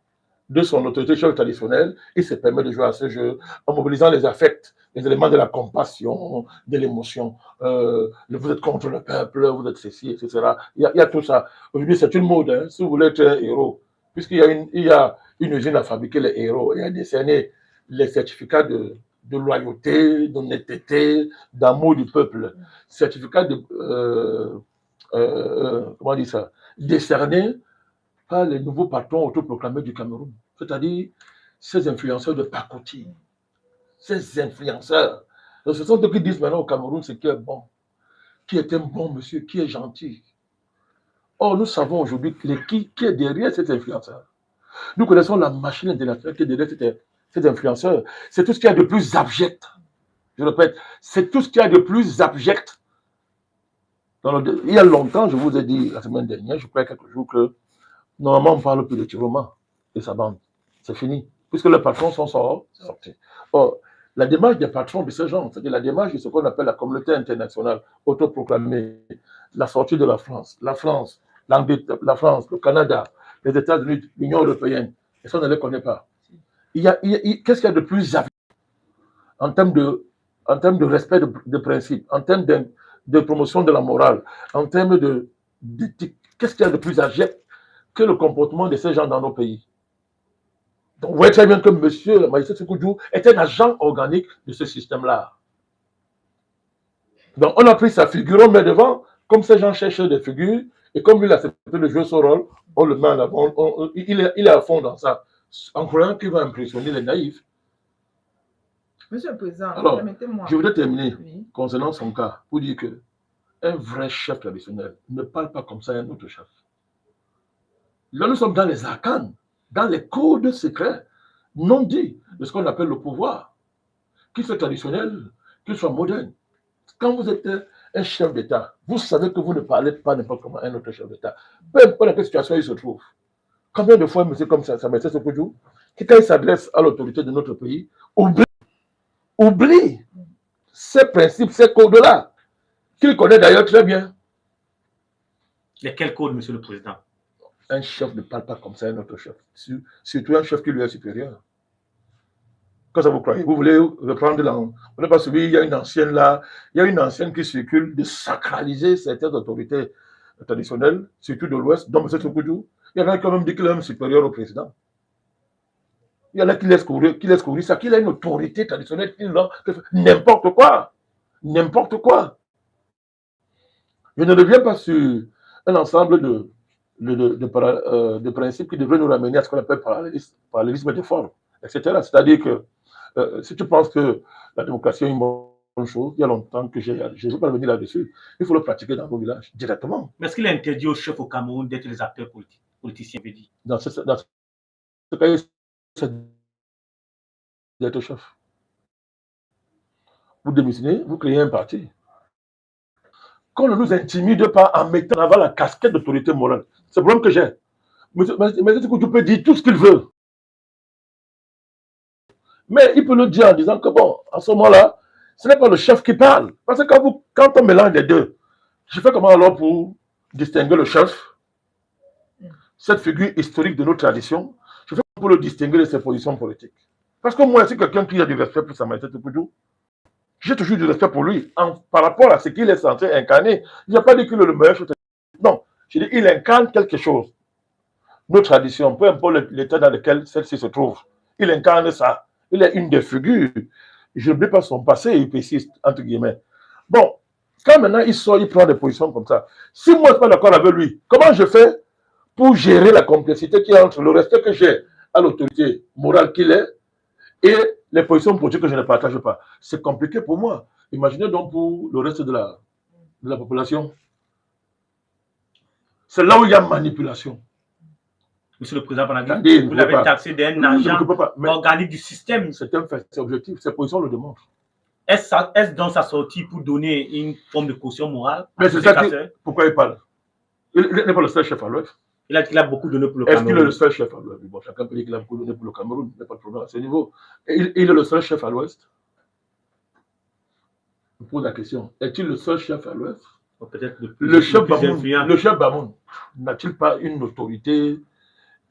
de son autorité chef traditionnelle, il se permet de jouer à ce jeu en mobilisant les affects, les éléments de la compassion, de l'émotion. Vous êtes contre le peuple, vous êtes ceci, etc. Il y a tout ça. Aujourd'hui, c'est une mode, hein, si vous voulez être un héros, puisqu'il y une usine a fabriqué les héros et a décerné les certificats de loyauté, d'honnêteté, d'amour du peuple. Certificats de, comment on dit ça, décernés par les nouveaux patrons autoproclamés du Cameroun. C'est-à-dire ces influenceurs de pacotille, ces influenceurs. Donc, ce sont eux qui disent maintenant au Cameroun ce qui est bon, qui est un bon monsieur, qui est gentil. Or, nous savons aujourd'hui qui est derrière cet influenceur. Nous connaissons la machine intellectuelle qui est derrière cet influenceur. C'est tout ce qu'il y a de plus abject. Je répète, c'est tout ce qu'il y a de plus abject. Il y a longtemps, je vous ai dit la semaine dernière, je crois quelques jours, que normalement on ne parle plus de Tiroma et sa bande. C'est fini, puisque les patrons sont sortis. Or, la démarche des patrons de ce genre, c'est-à-dire la démarche de ce qu'on appelle la communauté internationale autoproclamée, la sortie de la France, l'Angleterre, la France, le Canada, les États-Unis, l'Union européenne, et ça on ne les connaît pas. Qu'est-ce qu'il y a de plus abject en termes de respect de principes, en termes de promotion de la morale, en termes d'éthique? Qu'est-ce qu'il y a de plus abject que le comportement de ces gens dans nos pays? Donc, vous voyez très bien que M. Magistrat Sékou est un agent organique de ce système-là. Donc, on a pris sa figure, on met devant, comme ces gens cherchent des figures, et comme il a accepté de jouer son rôle, on le met en avant, il est à fond dans ça, en croyant qu'il va impressionner les naïfs. Monsieur le Président, alors, permettez-moi. Je voudrais terminer concernant son cas pour dire qu'un vrai chef traditionnel ne parle pas comme ça à un autre chef. Là, nous sommes dans les arcanes, dans les codes secrets non dits de ce qu'on appelle le pouvoir, qu'il soit traditionnel, qu'il soit moderne. Quand vous êtes un chef d'État, vous savez que vous ne parlez pas n'importe comment à un autre chef d'État. Peu importe dans quelle situation il se trouve. Combien de fois, monsieur, comme ça m'est ce jour, que quand il s'adresse à l'autorité de notre pays, oublie ces principes, ces codes-là, qu'il connaît d'ailleurs très bien. Quel code, monsieur le Président? Un chef ne parle pas comme ça à un autre chef, surtout un chef qui lui est supérieur. Qu'est-ce que vous croyez? Vous voulez reprendre on n'est pas suivi, il y a une ancienne là, il y a une ancienne qui circule de sacraliser certaines autorités traditionnelles, surtout de l'Ouest, dont M. Sékou. Il y en a qui ont même dit qu'il est même supérieur au président. Il y en a qui laissent courir ça, qu'il a une autorité traditionnelle, n'importe quoi. N'importe quoi. Je ne reviens pas sur un ensemble de principes qui devraient nous ramener à ce qu'on appelle parallélisme des formes, etc. C'est-à-dire que si tu penses que la démocratie est une bonne chose, il y a longtemps que je ne veux pas revenir là-dessus, il faut le pratiquer dans nos villages directement. Mais est-ce qu'il est interdit aux chefs au Cameroun d'être les acteurs politiciens, veut dire? Dans ce cas, c'est d'être chef. Vous démissionnez, vous créez un parti. Qu'on ne nous intimide pas en mettant en avant la casquette d'autorité morale. C'est le problème que j'ai. Mais tu peux dire tout ce qu'il veut. Mais il peut le dire en disant que bon, à ce moment-là, ce n'est pas le chef qui parle. Parce que quand on mélange les deux, je fais comment alors pour distinguer le chef, cette figure historique de nos traditions, je fais pour le distinguer de ses positions politiques. Parce que moi, c'est quelqu'un qui a du respect pour sa majesté Sékou. J'ai toujours du respect pour lui par rapport à ce qu'il est censé incarner. Il n'y a pas dit qu'il est le meilleur chef. Non, je dis qu'il incarne quelque chose. Nos traditions, peu importe l'état dans lequel celle-ci se trouve, il incarne ça. Il est une des figures. Je n'oublie pas son passé épiciste, entre guillemets. Bon, quand maintenant il sort, il prend des positions comme ça. Si moi je ne suis pas d'accord avec lui, comment je fais pour gérer la complexité qu'il y a entre le respect que j'ai à l'autorité morale qu'il est et les positions politiques que je ne partage pas? C'est compliqué pour moi. Imaginez donc pour le reste de la population. C'est là où il y a manipulation. Monsieur le Président, vous l'avez taxé d'un agent organique du système. C'est un fait, c'est objectif. Ces positions le démontrent. Est-ce dans sa sortie pour donner une forme de caution morale? Mais c'est ça pourquoi il parle. Il n'est pas le seul chef à l'Ouest. Il a dit qu'il a beaucoup donné pour le Cameroun. Est-ce qu'il est le seul chef à l'Ouest? Bon, chacun peut dire qu'il a beaucoup donné pour le Cameroun. Il n'y a pas de problème à ce niveau. Il est le seul chef à l'Ouest? Je pose la question. Est-il le seul chef à l'Ouest? Peut-être le chef Bamoun n'a-t-il pas une autorité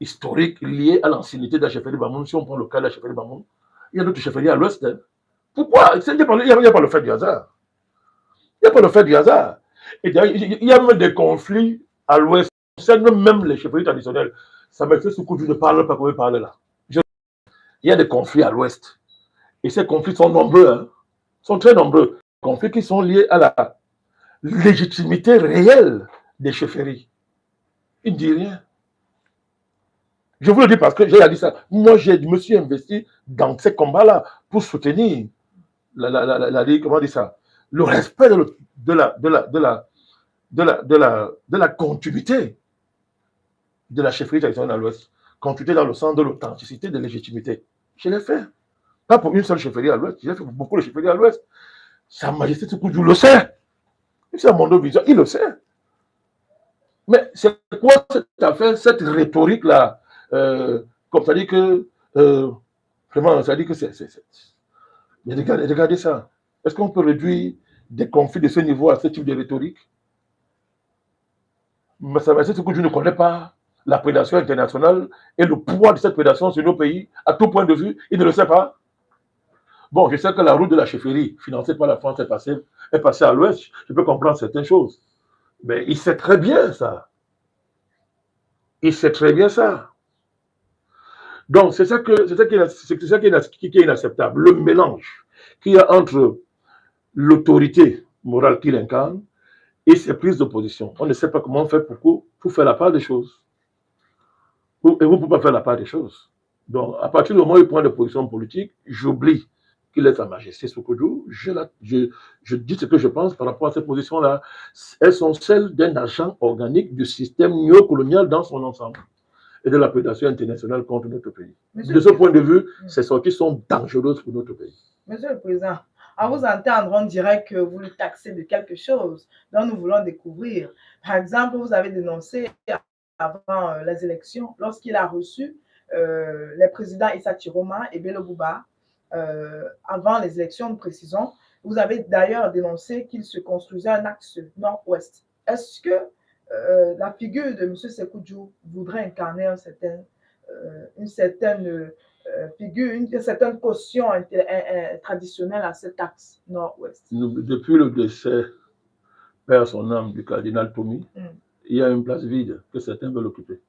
historique liée à l'ancienneté de la chefferie Bamoun? Si on prend le cas de la chefferie Bamoun, il y a d'autres chefferies à l'Ouest. Hein. Pourquoi? Il n'y a pas le fait du hasard. Il n'y a pas le fait du hasard. Et il y a même des conflits à l'Ouest. Concerne même les chefferies traditionnelles. Sa Majesté Soukoudou ne parle pas comme il parle là. Il y a des conflits à l'ouest. Et ces conflits sont nombreux, hein, sont très nombreux. Conflits qui sont liés à la légitimité réelle des chefferies. Il ne dit rien. Je vous le dis parce que j'ai dit ça. Moi, je me suis investi dans ces combats-là pour soutenir comment dire ça, le respect de la continuité de la chefferie traditionnelle à l'Ouest. Continuité dans le sens de l'authenticité, de légitimité. Je l'ai fait. Pas pour une seule chefferie à l'Ouest, j'ai fait pour beaucoup de chefferies à l'Ouest. Sa Majesté Soukoudou le sait. C'est mon vision, il le sait. Mais c'est quoi cette affaire, cette rhétorique-là, comme ça dit que, vraiment, ça dit que c'est. Mais regardez ça. Est-ce qu'on peut réduire des conflits de ce niveau à ce type de rhétorique? Mais ça va être que je ne connais pas la prédation internationale et le poids de cette prédation sur nos pays, à tout point de vue, il ne le sait pas. Bon, je sais que la route de la chefferie, financée par la France, est passée à l'ouest. Je peux comprendre certaines choses. Mais il sait très bien ça. Il sait très bien ça. Donc, c'est ça qui est inacceptable. Le mélange qu'il y a entre l'autorité morale qu'il incarne et ses prises de position. On ne sait pas comment on fait pour faire la part des choses. Et vous ne pouvez pas faire la part des choses. Donc, à partir du moment où il prend des positions politiques, j'oublie qu'il est Sa Majesté Soukoudou. Je dis ce que je pense par rapport à ces positions-là. Elles sont celles d'un agent organique du système néocolonial dans son ensemble et de la prédation internationale contre notre pays. De ce point de vue, ces sorties sont dangereuses pour notre pays. Monsieur le Président, à vous entendre, on dirait que vous le taxez de quelque chose dont nous voulons découvrir. Par exemple, vous avez dénoncé avant les élections, lorsqu'il a reçu les présidents Issa Chiroma et Bello Bouba, avant les élections, nous précisons, vous avez d'ailleurs dénoncé qu'il se construisait un axe nord-ouest. Est-ce que la figure de M. Sékou voudrait incarner une certaine figure, une certaine caution traditionnelle à cet axe nord-ouest? Depuis le décès, père son âme, du cardinal Toumi, il y a une place vide que certains veulent occuper.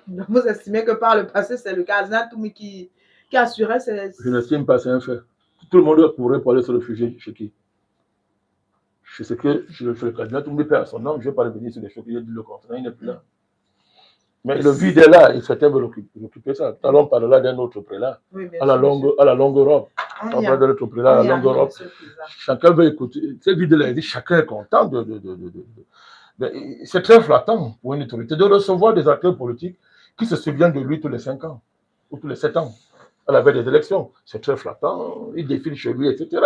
Donc vous estimez que par le passé, c'est le cardinal Toumi qui assurait ces... Je n'estime pas, c'est un fait. Tout le monde pourrait aller se réfugier chez qui? Je sais que le cardinal Toumi, père son âme, je ne vais pas revenir sur les choses, il a dit le contraire, il n'est plus là. Mais le vide est là et certains veulent occuper ça. Tout à l'heure, on parlera d'un autre prélat, oui, à la longue Europe. On parle d'un autre prélat à la longue Europe. Chacun veut écouter. Ce vide-là, il dit chacun est content c'est très flattant pour une autorité de recevoir des acteurs politiques qui se souviennent de lui tous les 5 ans ou tous les 7 ans à la veille des élections. C'est très flattant, il défile chez lui, etc.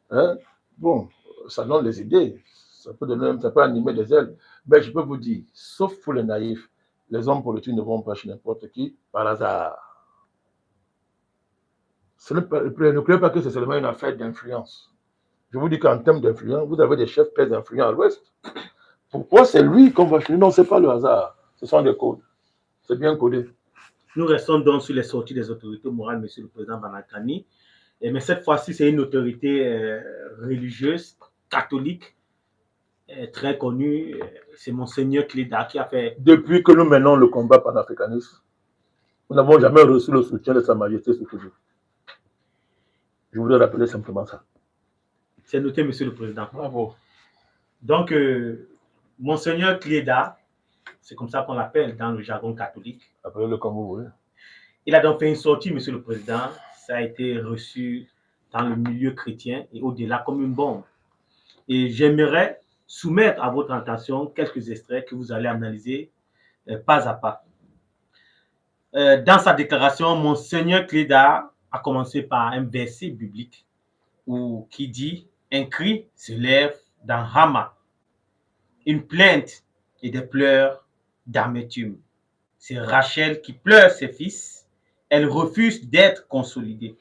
Hein? Bon, ça donne les idées, ça peut animer des ailes. Mais je peux vous dire, sauf pour les naïfs, les hommes politiques ne vont pas chez n'importe qui par hasard. Ne croyez pas que c'est seulement une affaire d'influence. Je vous dis qu'en termes d'influence, vous avez des chefs très influents à l'Ouest. Pourquoi c'est lui qu'on va chez lui? Non, ce n'est pas le hasard. Ce sont des codes. C'est bien codé. Nous restons donc sur les sorties des autorités morales, Monsieur le Président Banakani. Mais cette fois-ci, c'est une autorité religieuse, catholique, très connue. C'est Monseigneur Cléda qui a fait... Depuis que nous menons le combat panafricaniste, nous n'avons jamais reçu le soutien de Sa Majesté Soukoudou. Je voudrais rappeler simplement ça. C'est noté, Monsieur le Président. Bravo. Donc, Monseigneur Cléda, c'est comme ça qu'on l'appelle dans le jargon catholique. Appelez-le comme vous voulez. Il a donc fait une sortie, Monsieur le Président. Ça a été reçu dans le milieu chrétien et au-delà comme une bombe. Et j'aimerais soumettre à votre attention quelques extraits que vous allez analyser pas à pas. Dans sa déclaration, Monseigneur Cléda a commencé par un verset biblique qui dit « Un cri se lève dans Rama, une plainte et des pleurs d'amertume. C'est Rachel qui pleure ses fils. Elle refuse d'être consolée,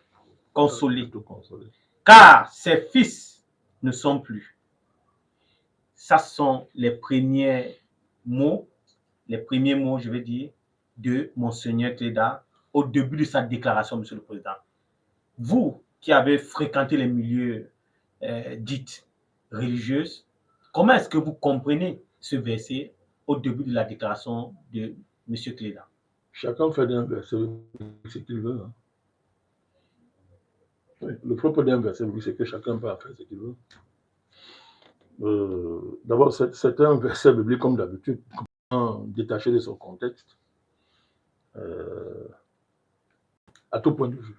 car ses fils ne sont plus. » Ça sont les premiers mots, je veux dire, de Monseigneur Cléda au début de sa déclaration, Monsieur le Président. Vous qui avez fréquenté les milieux dits religieux, comment est-ce que vous comprenez ce verset au début de la déclaration de Monsieur Cléda? Chacun fait d'un verset ce qu'il veut. Hein. Oui, le propre d'un verset, c'est que chacun peut faire ce qu'il veut. D'abord, c'est un verset biblique comme d'habitude, détaché de son contexte, à tout point de vue.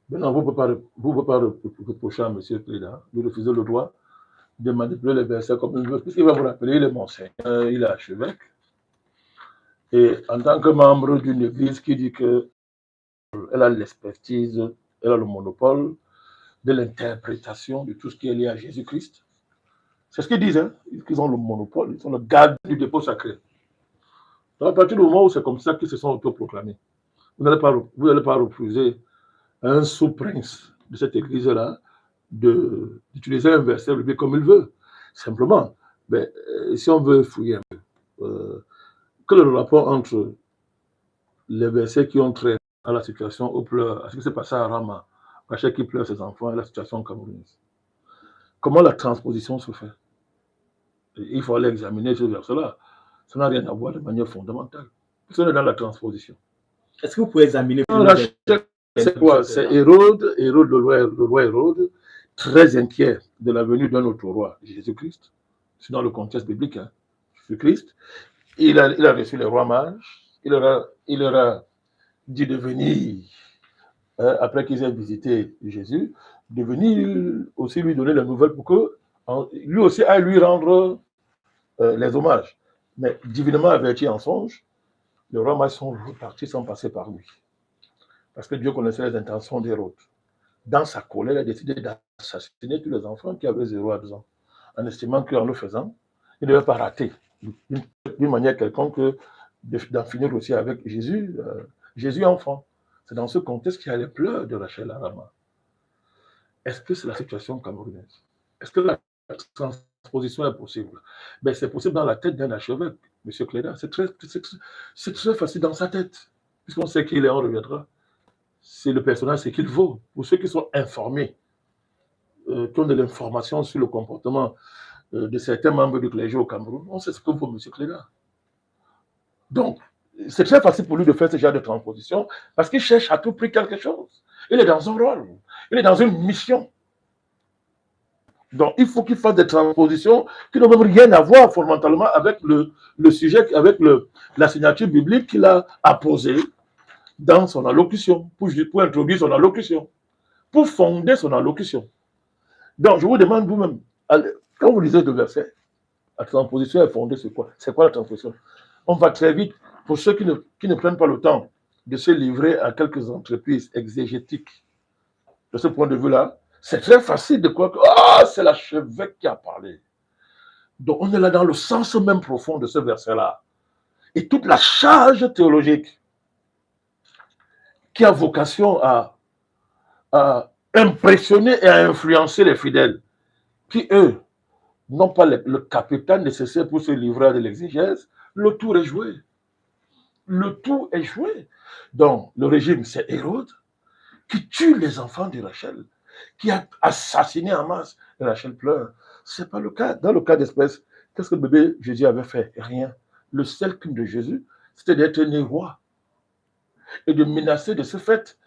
Maintenant, vous ne pouvez pas reprocher à M. Cléda de refuser le droit de manipuler les versets comme il veut, puisqu'il va vous rappeler, il est monseigneur, il est archevêque. Et en tant que membre d'une église qui dit qu'elle a l'expertise, elle a le monopole de l'interprétation de tout ce qui est lié à Jésus-Christ. C'est ce qu'ils disent, hein? Ils ont le monopole, ils sont le garde du dépôt sacré. Donc à partir du moment où c'est comme ça qu'ils se sont autoproclamés, vous n'allez pas refuser à un sous-prince de cette église-là d'utiliser un verset biblique comme il veut. Simplement, si on veut fouiller un peu, quel est le rapport entre les versets qui ont trait à la situation où pleure, à ce qui s'est passé à Rama, Rachel qui pleure ses enfants et la situation camerounaise? Comment la transposition se fait? Il faut aller examiner ce verset-là. Ça n'a rien à voir de manière fondamentale. Ce n'est dans la transposition. Est-ce que vous pouvez examiner Rachel, c'est quoi? C'est Hérode, le roi Hérode, très inquiet de la venue d'un autre roi, Jésus-Christ. C'est dans le contexte biblique, hein. Jésus-Christ. Il a reçu les rois mages. Il leur a dit de venir, après qu'ils aient visité Jésus, de venir aussi lui donner la nouvelle pour que lui aussi aille lui rendre les hommages. Mais divinement averti en songe, les rois mages sont repartis sans passer par lui. Parce que Dieu connaissait les intentions d'Hérode. Dans sa colère, il a décidé d'assassiner tous les enfants qui avaient 0 à 2 ans, en estimant qu'en le faisant, il ne devait pas rater d'une manière quelconque d'en finir aussi avec Jésus, Jésus enfant. C'est dans ce contexte qu'il y a les pleurs de Rachel à Rama. Est-ce que c'est la situation camerounaise? Est-ce que la transposition est possible? C'est possible dans la tête d'un archevêque, M. Cléda. C'est très facile dans sa tête, puisqu'on sait qu'il est, on reviendra. C'est le personnage, c'est qu'il vaut. Pour ceux qui sont informés, qui ont de l'information sur le comportement de certains membres du clergé au Cameroun, on sait ce que vaut M. Cléda. Donc, c'est très facile pour lui de faire ce genre de transposition parce qu'il cherche à tout prix quelque chose. Il est dans un rôle, il est dans une mission. Donc, il faut qu'il fasse des transpositions qui n'ont même rien à voir fondamentalement avec le sujet, avec la signature biblique qu'il a apposée dans son allocution, pour introduire son allocution, pour fonder son allocution. Donc, je vous demande vous-même, quand vous lisez le verset, la transposition est fondée sur quoi? C'est quoi la transposition? On va très vite, pour ceux qui ne prennent pas le temps de se livrer à quelques entreprises exégétiques. De ce point de vue-là, c'est très facile de croire que c'est l'archevêque qui a parlé. Donc, on est là dans le sens même profond de ce verset-là. Et toute la charge théologique qui a vocation à impressionner et à influencer les fidèles, qui, eux, n'ont pas le capital nécessaire pour se livrer à de l'exégèse, le tour est joué. Le tout est joué. Donc, le régime, c'est Hérode, qui tue les enfants de Rachel, qui a assassiné en masse. Et Rachel pleure. Ce n'est pas le cas. Dans le cas d'espèce, qu'est-ce que le bébé Jésus avait fait? Rien. Le seul crime de Jésus, c'était d'être né roi et de menacer de ce fait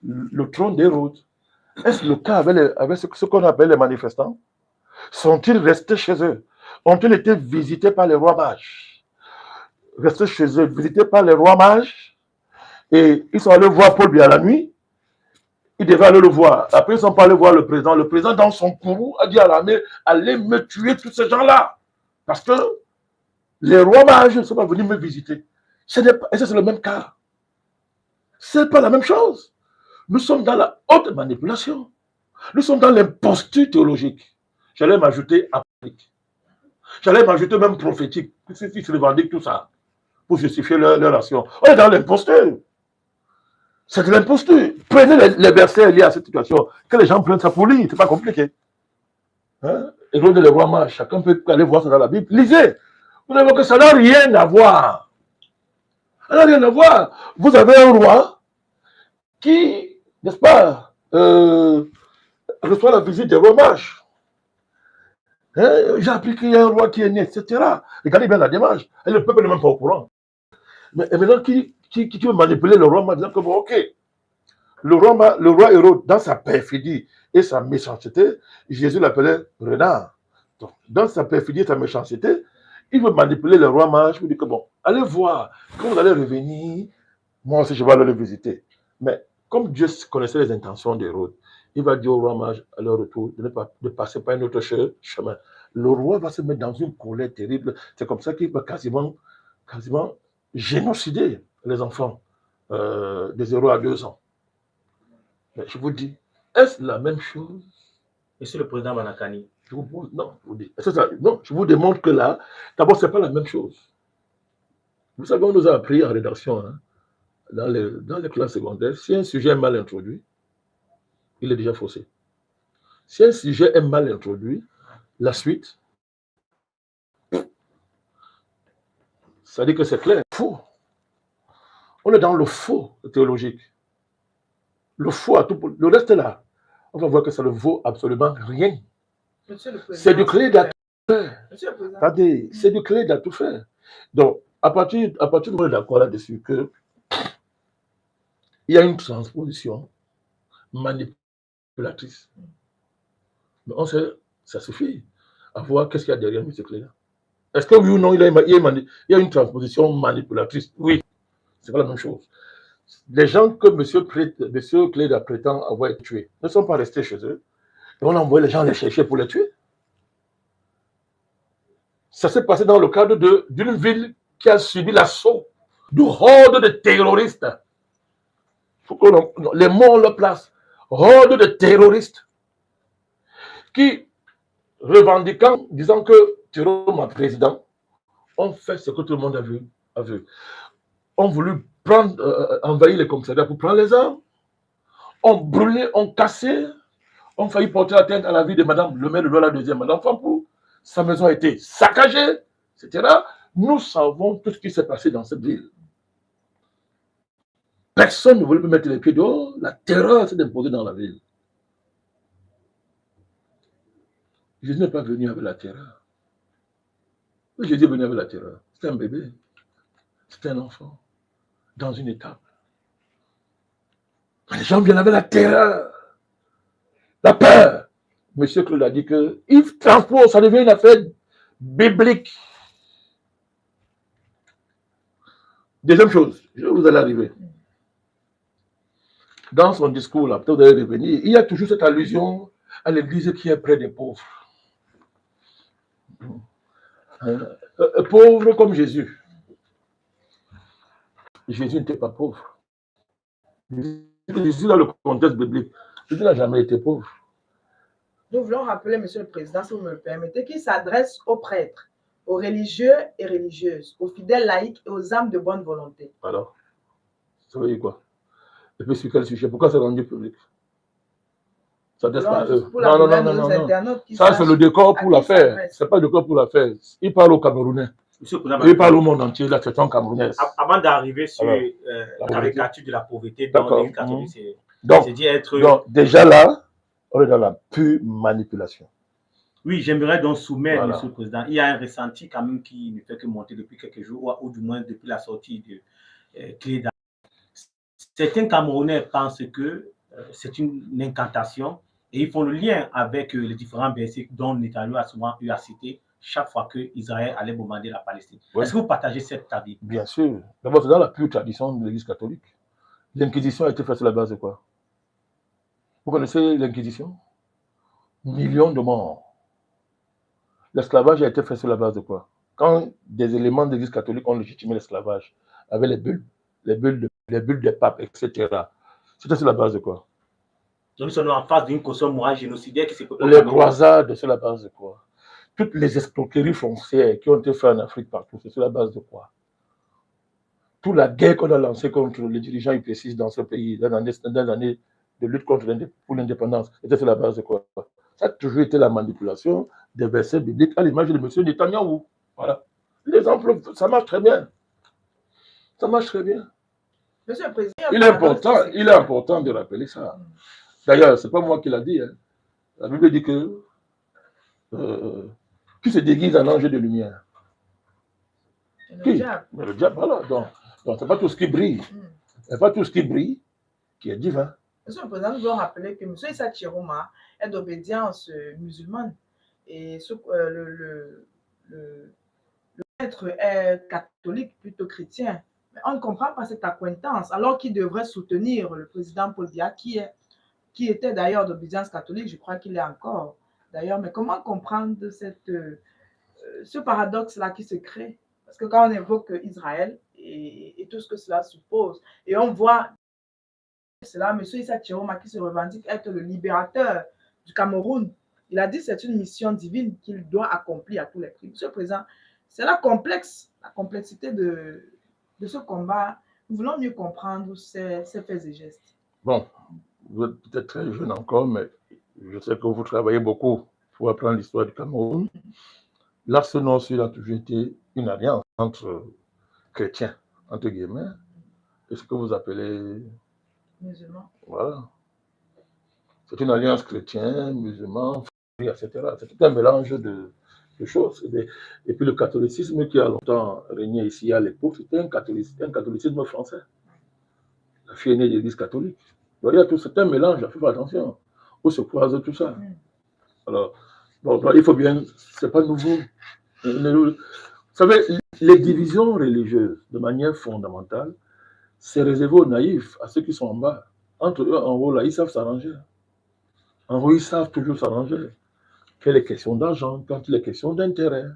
le trône d'Hérode. Est-ce le cas avec ce qu'on appelle les manifestants? Sont-ils restés chez eux? Ont-ils été visités par les rois mages? Restés chez eux, visités par les rois mages, et ils sont allés voir Paul Biya la nuit. Ils devaient aller le voir. Après, ils ne sont pas allés voir le président. Le président, dans son courroux, a dit à l'armée, allez me tuer tous ces gens-là. Parce que les rois mages ne sont pas venus me visiter. Et ça, c'est le même cas. Ce n'est pas la même chose. Nous sommes dans la haute manipulation. Nous sommes dans l'imposture théologique. J'allais m'ajouter apostolique. J'allais m'ajouter même prophétique. Ils se revendiquent tout ça pour justifier leur action. On est dans l'imposture. C'est de l'imposture. Prenez les versets liés à cette situation. Que les gens prennent ça pour lire. Ce n'est pas compliqué. Hein? Et l'autre les rois mages, chacun peut aller voir ça dans la Bible. Lisez. Vous allez voir que ça n'a rien à voir. Ça n'a rien à voir. Vous avez un roi qui, n'est-ce pas, reçoit la visite des rois mages. Hein, j'ai appris qu'il y a un roi qui est né, etc. Regardez bien la démarche. Et le peuple n'est même pas au courant. Mais et maintenant, qui veut manipuler le roi, disant que bon, ok, le roi Hérode, dans sa perfidie et sa méchanceté, Jésus l'appelait renard. Donc, dans sa perfidie et sa méchanceté, il veut manipuler le roi mage, il veut dire que bon, allez voir, quand vous allez revenir, moi aussi je vais aller le visiter. Mais comme Dieu connaissait les intentions d'Hérode, il va dire au roi mage à leur retour de passer par un autre chemin. Le roi va se mettre dans une colère terrible. C'est comme ça qu'il va quasiment génocider les enfants de 0 à 2 ans. Mais je vous dis, est-ce la même chose? Monsieur le Président Banakani. Non, non, je vous démontre que là, d'abord, ce n'est pas la même chose. Vous savez, on nous a appris en rédaction, hein, dans les classes secondaires, si un sujet est mal introduit, il est déjà faussé. Si un sujet est mal introduit, la suite, ça dit que c'est clair. Faux. On est dans le faux théologique. Le faux à tout. Le reste est là. On va voir que ça ne vaut absolument rien. C'est du clé à tout faire. Attendez, c'est du clé à tout faire. Donc, à partir de on est d'accord là-dessus que il y a une transposition manipulatrice. Mais on sait, ça suffit à voir qu'est-ce qu'il y a derrière ce clé-là. Est-ce que oui ou non, il y a une transposition manipulatrice? Oui, c'est pas la même chose. Les gens que M. Cléda prétend avoir été tués ne sont pas restés chez eux. Et on a envoyé les gens les chercher pour les tuer. Ça s'est passé dans le cadre d'une ville qui a subi l'assaut de hordes de terroristes. Faut que les mots ont leur place. Hordes de terroristes qui, revendiquant, disant que Jérôme est président, ont fait ce que tout le monde a vu. Ont voulu envahir les commissariats pour prendre les armes, ont brûlé, ont cassé, ont failli porter atteinte à la vie de Madame le maire de la deuxième, Madame Fampou. Sa maison a été saccagée, etc. Nous savons tout ce qui s'est passé dans cette ville. Personne ne voulait plus mettre les pieds dehors. La terreur s'est imposée dans la ville. Jésus n'est pas venu avec la terreur. Jésus est venu avec la terreur. C'était un bébé. C'était un enfant. Dans une étape. Les gens viennent avec la terreur. La peur. Monsieur Claude a dit que Yves Transport, ça devient une affaire biblique. Deuxième chose, vous allez arriver. Dans son discours, là, peut-être vous allez revenir, il y a toujours cette allusion à l'église qui est près des pauvres. Pauvre comme Jésus. Jésus n'était pas pauvre. Jésus, dans le contexte biblique, Jésus n'a jamais été pauvre. Nous voulons rappeler, Monsieur le Président, si vous me le permettez, qu'il s'adresse aux prêtres, aux religieux et religieuses, aux fidèles laïcs et aux âmes de bonne volonté. Alors, ça veut dire quoi? Et puis sur quel sujet? Pourquoi c'est rendu public? Ça ne pas à eux. Non. Ça, c'est le décor pour l'affaire. Ce n'est pas le décor pour l'affaire. Il parle aux Camerounais. Il parle au monde entier, là, c'est un Camerounais. Avant d'arriver sur la caricature de la pauvreté, donc être... déjà là, on est dans la pure manipulation. Oui, j'aimerais donc soumettre, Monsieur le Président. Il y a un ressenti quand même qui ne fait que monter depuis quelques jours, ou du moins depuis la sortie de Cléda. Certains Camerounais pensent que c'est une incantation et ils font le lien avec les différents versets dont Netanyahu a souvent eu à citer chaque fois que Israël allait bombarder la Palestine. Oui. Est-ce que vous partagez cet avis? Bien sûr. D'abord, c'est dans la pure tradition de l'Église catholique. L'Inquisition a été faite sur la base de quoi? Vous connaissez l'Inquisition? Millions de morts. L'esclavage a été fait sur la base de quoi? Quand des éléments de l'Église catholique ont légitimé l'esclavage, avec les bulles des papes, etc. C'était sur la base de quoi? Donc nous sommes en face d'une caution morale génocidaire qui s'est préparée. Les croisades, c'est sur la base de quoi? Toutes les escroqueries foncières qui ont été faites en Afrique partout, c'est sur la base de quoi? Toute la guerre qu'on a lancée contre les dirigeants IPCistes dans ce pays, dans l'année de lutte pour l'indépendance, c'était sur la base de quoi? Ça a toujours été la manipulation des versets bibliques à l'image de M. Netanyahou. Voilà. L'exemple, ça marche très bien. Ça marche très bien. Monsieur le Président, il est important de rappeler ça. D'ailleurs, ce n'est pas moi qui l'a dit. Hein. La Bible dit que qui se déguise en ange de lumière? C'est le Qui? diable. Mais le diable, voilà. Donc c'est pas tout ce qui brille. C'est pas tout ce qui brille qui est divin. Monsieur le Président, nous devons rappeler que M. Issa Chiroma est d'obédience musulmane et le maître est catholique, plutôt chrétien. Mais on ne comprend pas cette accointance, alors qu'il devrait soutenir le président Paul Biya, qui était d'ailleurs d'obédience catholique, je crois qu'il est encore d'ailleurs. Mais comment comprendre ce paradoxe-là qui se crée? Parce que quand on évoque Israël et tout ce que cela suppose, et on voit cela, M. Issa Chiroma, qui se revendique être le libérateur du Cameroun, il a dit que c'est une mission divine qu'il doit accomplir à tous les prix. Monsieur le Président, c'est la complexité de ce combat. Nous voulons mieux comprendre ces faits et gestes. Bon, vous êtes peut-être très jeune encore, mais je sais que vous travaillez beaucoup pour apprendre l'histoire du Cameroun. L'Axe Nord-Sud a toujours été une alliance entre chrétiens, entre guillemets, et ce que vous appelez musulmans. Voilà. C'est une alliance chrétienne, musulman, etc. C'est un mélange de choses. Et puis le catholicisme qui a longtemps régné ici à l'époque, c'était un catholicisme français. La fille est née de l'église catholique. Donc, il y a tout, c'est un mélange, il faut faire attention. Où se croise tout ça. Alors, bon, il faut bien, c'est pas nouveau. Vous savez, les divisions religieuses, de manière fondamentale, c'est réservé aux naïfs, à ceux qui sont en bas. Entre eux, en haut, là, ils savent s'arranger. En haut, ils savent toujours s'arranger. Quand il est question d'argent, quand il est question d'intérêt,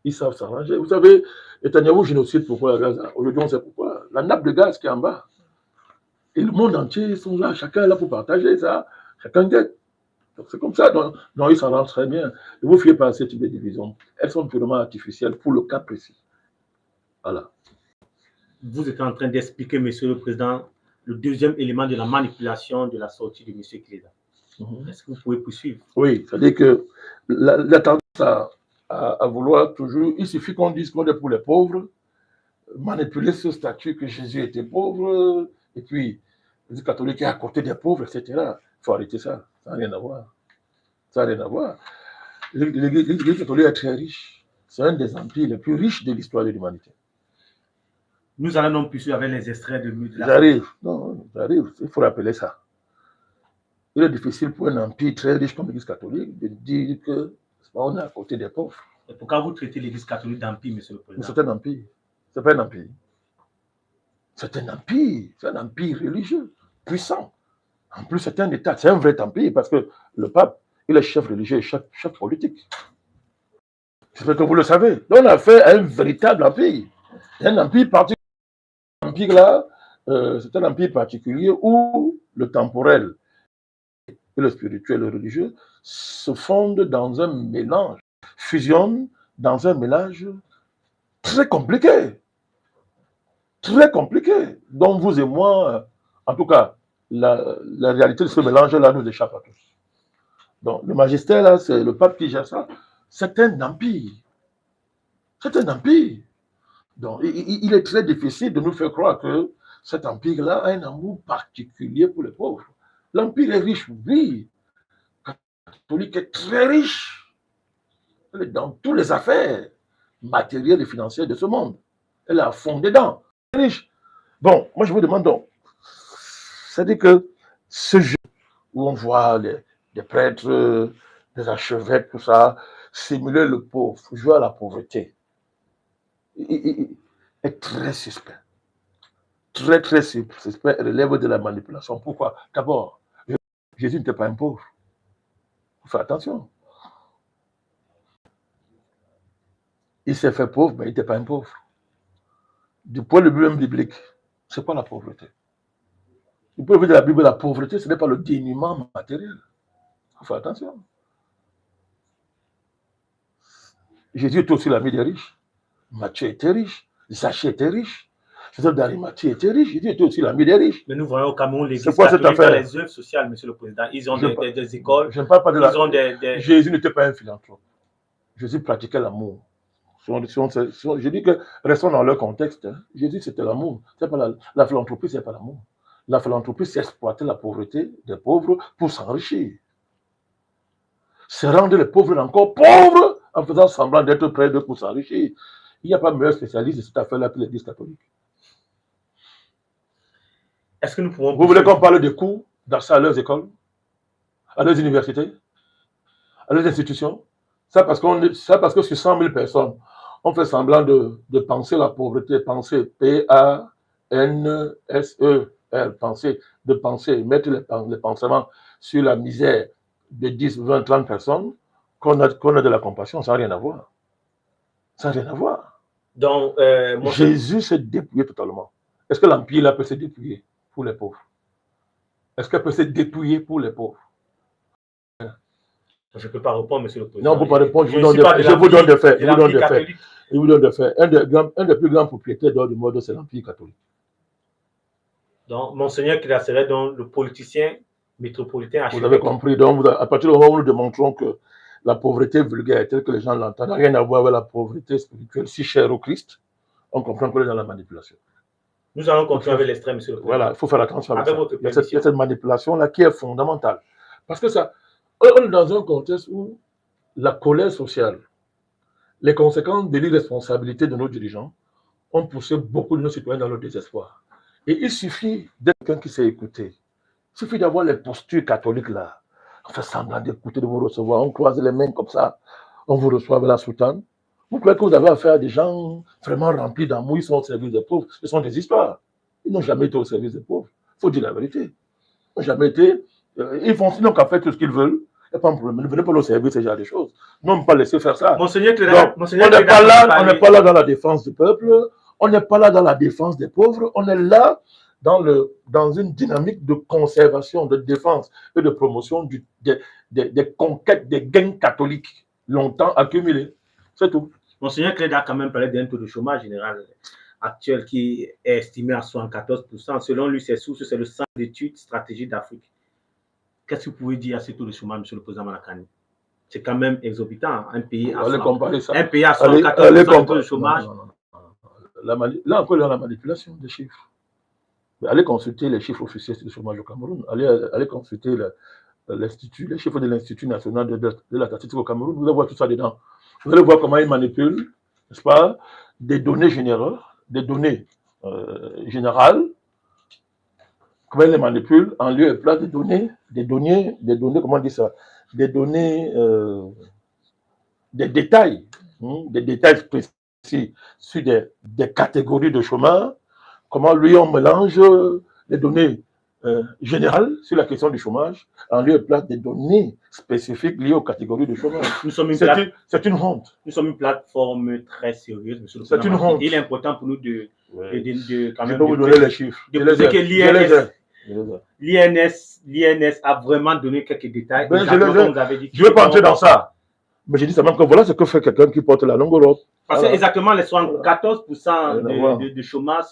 ils savent s'arranger. Vous savez, Netanyahou génocide pourquoi à Gaza? Aujourd'hui, on sait pourquoi. La nappe de gaz qui est en bas. Et le monde entier, ils sont là, chacun est là pour partager ça. Chacun guette. Donc c'est comme ça. Donc ils s'en rendent très bien. Ne vous fiez pas à ce type de division. Elles sont purement artificielles pour le cas précis. Voilà. Vous êtes en train d'expliquer, Monsieur le Président, le deuxième élément de la manipulation de la sortie de M. Kileda. Est-ce que vous pouvez poursuivre? Oui, c'est-à-dire que la tendance à vouloir toujours, il suffit qu'on dise qu'on est pour les pauvres, manipuler ce statut que Jésus était pauvre, et puis le catholique est à côté des pauvres, etc. Il faut arrêter ça. Ça n'a rien à voir. Ça n'a rien à voir. L'Église catholique est très riche. C'est un des empires les plus riches de l'histoire de l'humanité. Nous allons non plus avec les extraits de la J'arrive. Non, j'arrive. Il faut rappeler ça. Il est difficile pour un empire très riche comme l'Église catholique de dire que on est à côté des pauvres. Et pourquoi vous traitez l'Église catholique d'empire, Monsieur le Président? Mais c'est un empire. Ce n'est pas un empire. C'est un empire. C'est un empire religieux, puissant. En plus, c'est un État. C'est un vrai empire parce que le pape, il est chef religieux et chef politique. J'espère que vous le savez. Donc, on a fait un véritable empire. Un empire particulier. Empire là, c'est un empire particulier où le temporel et le spirituel et le religieux se fondent dans un mélange, fusionnent dans un mélange très compliqué. Très compliqué. Donc vous et moi, en tout cas, la réalité de ce mélange-là nous échappe à tous. Donc le magistère, là, c'est le pape qui gère ça. C'est un empire. C'est un empire. Donc il est très difficile de nous faire croire que cet empire-là a un amour particulier pour les pauvres. L'empire est riche, oui. Le catholique est très riche. Elle est dans toutes les affaires matérielles et financières de ce monde. Elle est à fond dedans. Elle est riche. Bon, moi je vous demande donc, c'est-à-dire que ce jeu où on voit des prêtres, des archevêques, tout ça, simuler le pauvre, jouer à la pauvreté, est très suspect. Très, très suspect, relève de la manipulation. Pourquoi? D'abord, Jésus n'était pas un pauvre. Il faut faire attention. Il s'est fait pauvre, mais il n'était pas un pauvre. Du point de vue même biblique, c'est pas la pauvreté. Du point de vue de la Bible, la pauvreté, ce n'est pas le dénuement matériel. Il faut faire attention. Jésus était aussi l'ami des riches. Matthieu était riche. Zachée était riche. Joseph d'Arimathie était riche. Jésus était aussi l'ami des riches. Mais nous voyons au Cameroun l'Église C'est quoi cette catholique dans affaire? les œuvres sociales, Monsieur le Président. Ils ont des écoles. Je ne parle pas de la... Ils ont des... Jésus n'était pas un philanthrope. Jésus pratiquait l'amour. Je dis que restons dans leur contexte. Hein. Jésus, c'était l'amour. C'est pas la philanthropie, c'est pas l'amour. La philanthropie, c'est exploiter la pauvreté des pauvres pour s'enrichir. c'est rendre les pauvres encore pauvres en faisant semblant d'être près d'eux pour s'enrichir. Il n'y a pas meilleur spécialiste de cette affaire-là que l'Église catholique. Est-ce que nous pouvons... Vous voulez qu'on parle des coûts d'accès à leurs écoles, à leurs universités, à leurs institutions? Ça parce que sur 100 000 personnes, on fait semblant de penser la pauvreté, penser P-A-N-S-E-R, penser, de penser, mettre les pensements sur la misère de 10, 20, 30 personnes, qu'on a de la compassion, ça n'a rien à voir. Ça n'a rien à voir. Donc, Jésus s'est dépouillé totalement. Est-ce que l'Empire là peut se dépouiller pour les pauvres? Est-ce qu'elle peut se dépouiller pour les pauvres? Je ne peux pas répondre, monsieur le président. Non, vous ne pouvez pas répondre, je vous donne des faits. Un des plus grands propriétaires d'or du monde, c'est l'Empire catholique. Donc, Monseigneur Keda serait donc le politicien métropolitain. Vous avez compris. Donc, à partir du moment où nous démontrons que la pauvreté vulgaire, telle que les gens l'entendent, n'a rien à voir avec la pauvreté spirituelle si chère au Christ, on comprend qu'on est dans la manipulation. Nous allons continuer avec l'extrême, monsieur le président. Voilà, il faut faire attention avec ça. Il y a cette manipulation-là qui est fondamentale. Parce que ça, on est dans un contexte où la colère sociale, les conséquences de l'irresponsabilité de nos dirigeants ont poussé beaucoup de nos citoyens dans le désespoir. Et il suffit d'être quelqu'un qui sait écouter. Il suffit d'avoir les postures catholiques là. On fait semblant d'écouter, de vous recevoir. On croise les mains comme ça. On vous reçoit avec la soutane. Vous croyez que vous avez affaire à des gens vraiment remplis d'amour. Ils sont au service des pauvres. Ce sont des histoires. Ils n'ont jamais été au service des pauvres. Il faut dire la vérité. Ils n'ont jamais été. Ils n'ont qu'à faire tout ce qu'ils veulent. Il n'y a pas de problème. Ne venez pas leur servir ce genre de choses. Non, pas laisser faire ça. Monseigneur, on n'est pas là dans la défense du peuple. On n'est pas là dans la défense des pauvres. On est là dans une dynamique de conservation, de défense et de promotion des conquêtes, des gains catholiques longtemps accumulés. C'est tout. Monseigneur Cléda a quand même parlé d'un taux de chômage général actuel qui est estimé à 74%. Selon lui, ces sources, c'est le Centre d'études stratégiques d'Afrique. Qu'est-ce que vous pouvez dire à ce taux de chômage, monsieur le président Malakani? C'est quand même exorbitant. Un pays à 74% de taux de chômage. Là encore, il y a la manipulation des chiffres. Mais allez consulter les chiffres officiels du chômage au Cameroun. Allez consulter les chiffres de l'Institut national de la statistique au Cameroun. Vous allez voir tout ça dedans. Vous allez voir comment ils manipulent, n'est-ce pas, des données générales, comment ils les manipulent en lieu et place des données, comment on dit ça, des données, des détails précis sur des catégories de chômeurs. Comment lui, on mélange les données générales sur la question du chômage en lieu et place des données spécifiques liées aux catégories de chômage. C'est une honte. Nous sommes une plateforme très sérieuse, monsieur le président. C'est une honte. Il est important pour nous de quand même, je peux vous donner les chiffres. De dire que l'INS a vraiment donné quelques détails. Je ne vais pas entrer dans ça. Mais je dis seulement que voilà ce que fait quelqu'un qui porte la longue Europe. Parce que exactement les 74% de chômage,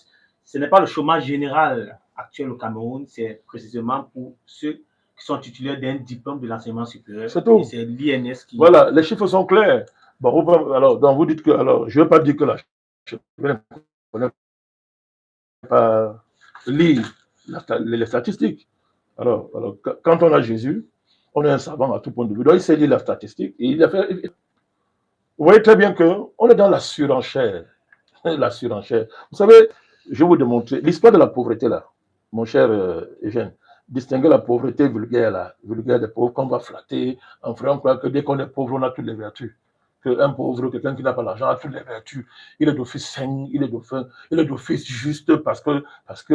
ce n'est pas le chômage général actuel au Cameroun, c'est précisément pour ceux qui sont titulaires d'un diplôme de l'enseignement supérieur. C'est tout. C'est l'INS qui... Voilà, les chiffres sont clairs. Bon, alors, donc vous dites que... Alors, je ne vais pas dire que je ne connais pas lire les statistiques. Alors, quand on a Jésus, on est un savant à tout point de vue. Donc, il sait lire la statistique. Et il a fait... Vous voyez très bien qu'on est dans la surenchère. La surenchère. Vous savez... Je vais vous démontrer l'histoire de la pauvreté là, mon cher Eugène. Distinguer la pauvreté vulgaire des pauvres qu'on va flatter en faisant croire que dès qu'on est pauvre, on a toutes les vertus. Qu'un pauvre, quelqu'un qui n'a pas l'argent, a toutes les vertus. Il est d'office sain, il est d'office juste parce qu'il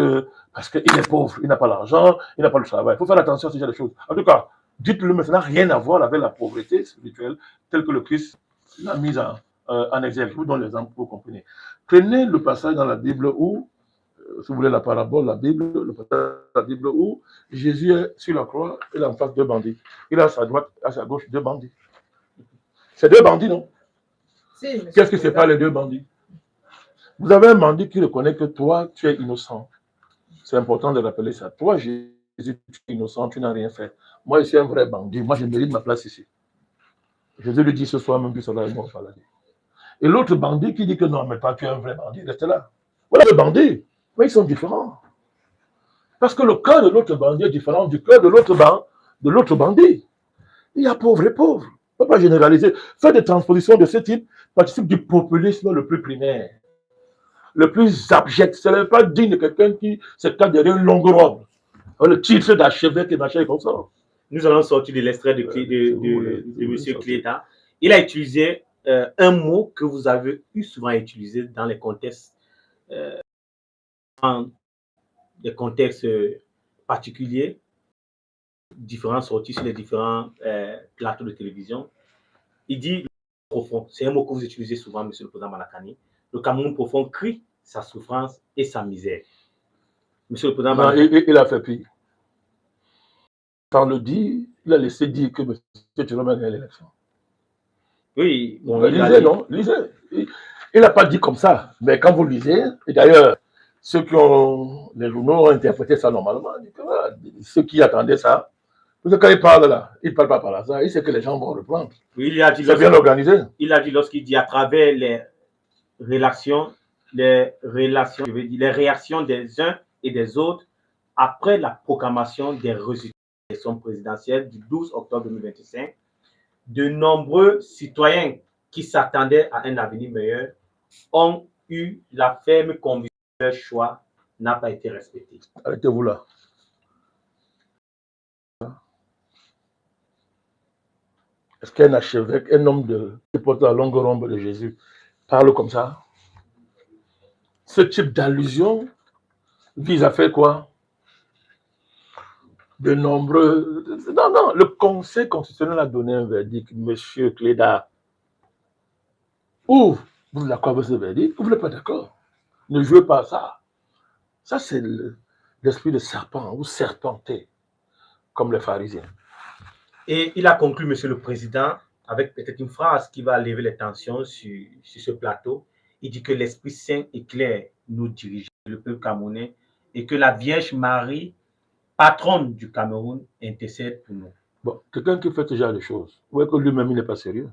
est pauvre, il n'a pas l'argent, il n'a pas le travail. Il faut faire attention à ce genre de choses. En tout cas, dites-le, mais ça n'a rien à voir avec la pauvreté spirituelle telle que le Christ l'a mise en exergue. Je vous donne l'exemple pour comprendre. Prenez le passage dans la Bible où, si vous voulez la parabole, le passage dans la Bible où Jésus est sur la croix, il a en face deux bandits. Il a à sa droite, à sa gauche, deux bandits. C'est deux bandits, non? Si, qu'est-ce que c'est pas les deux bandits? Vous avez un bandit qui reconnaît que toi, tu es innocent. C'est important de rappeler ça. Toi, Jésus, tu es innocent, tu n'as rien fait. Moi, je suis un vrai bandit. Moi, je mérite ma place ici. Jésus lui dit ce soir même, puis ça va être mon paradis. Et l'autre bandit qui dit que non, mais toi, tu es un vrai bandit, reste là. Voilà le bandit. Mais ils sont différents. Parce que le cœur de l'autre bandit est différent du cœur de l'autre bandit. Il y a pauvres et pauvres. On ne peut pas généraliser. Faire des transpositions de ce type participe du populisme le plus primaire, le plus abject. Ce n'est pas digne de quelqu'un qui se cache derrière une longue robe. Le titre d'archevêque et machin comme ça. Nous allons sortir de l'extrait de M. Cléda. Il a utilisé un mot que vous avez eu souvent utilisé dans les contextes, particuliers, différentes sorties sur les différents plateaux de télévision. Il dit profond. C'est un mot que vous utilisez souvent, M. le Président Malakani. Le Cameroun profond crie sa souffrance et sa misère. Monsieur le Président Malakani. Il a fait pire. Par le dit, il a laissé dire que M. Tchilombo a gagné l'élection. Oui, bon, lisez, non? Lisez. Il n'a pas dit comme ça, mais quand vous lisez, et d'ailleurs, ceux qui ont les journaux ont interprété ça normalement. Ceux qui attendaient ça, parce que quand il parle là, il ne parle pas par hasard, il sait que les gens vont reprendre. Oui, il a dit c'est bien organisé. Il a dit lorsqu'il dit à travers les réactions des uns et des autres après la proclamation des résultats de l'élection présidentielle du 12 octobre 2025, de nombreux citoyens qui s'attendaient à un avenir meilleur ont eu la ferme conviction que leur choix n'a pas été respecté. Arrêtez-vous là. Est-ce qu'un archevêque, un homme qui porte la longue robe de Jésus, parle comme ça? Ce type d'allusion vise à faire quoi? De nombreux... Non, le Conseil constitutionnel a donné un verdict, Monsieur Cléda. Ou vous êtes d'accord avec ce verdict, ou vous n'êtes pas d'accord. Ne jouez pas à ça. Ça, c'est l'esprit de serpent, ou serpenté, comme les pharisiens. Et il a conclu, Monsieur le Président, avec peut-être une phrase qui va lever les tensions sur ce plateau. Il dit que l'Esprit Saint éclaire nous dirige, le peuple camerounais, et que la Vierge Marie, patronne du Cameroun, intercède pour nous. Bon, quelqu'un qui fait ce genre de choses, vous voyez que lui-même, il n'est pas sérieux.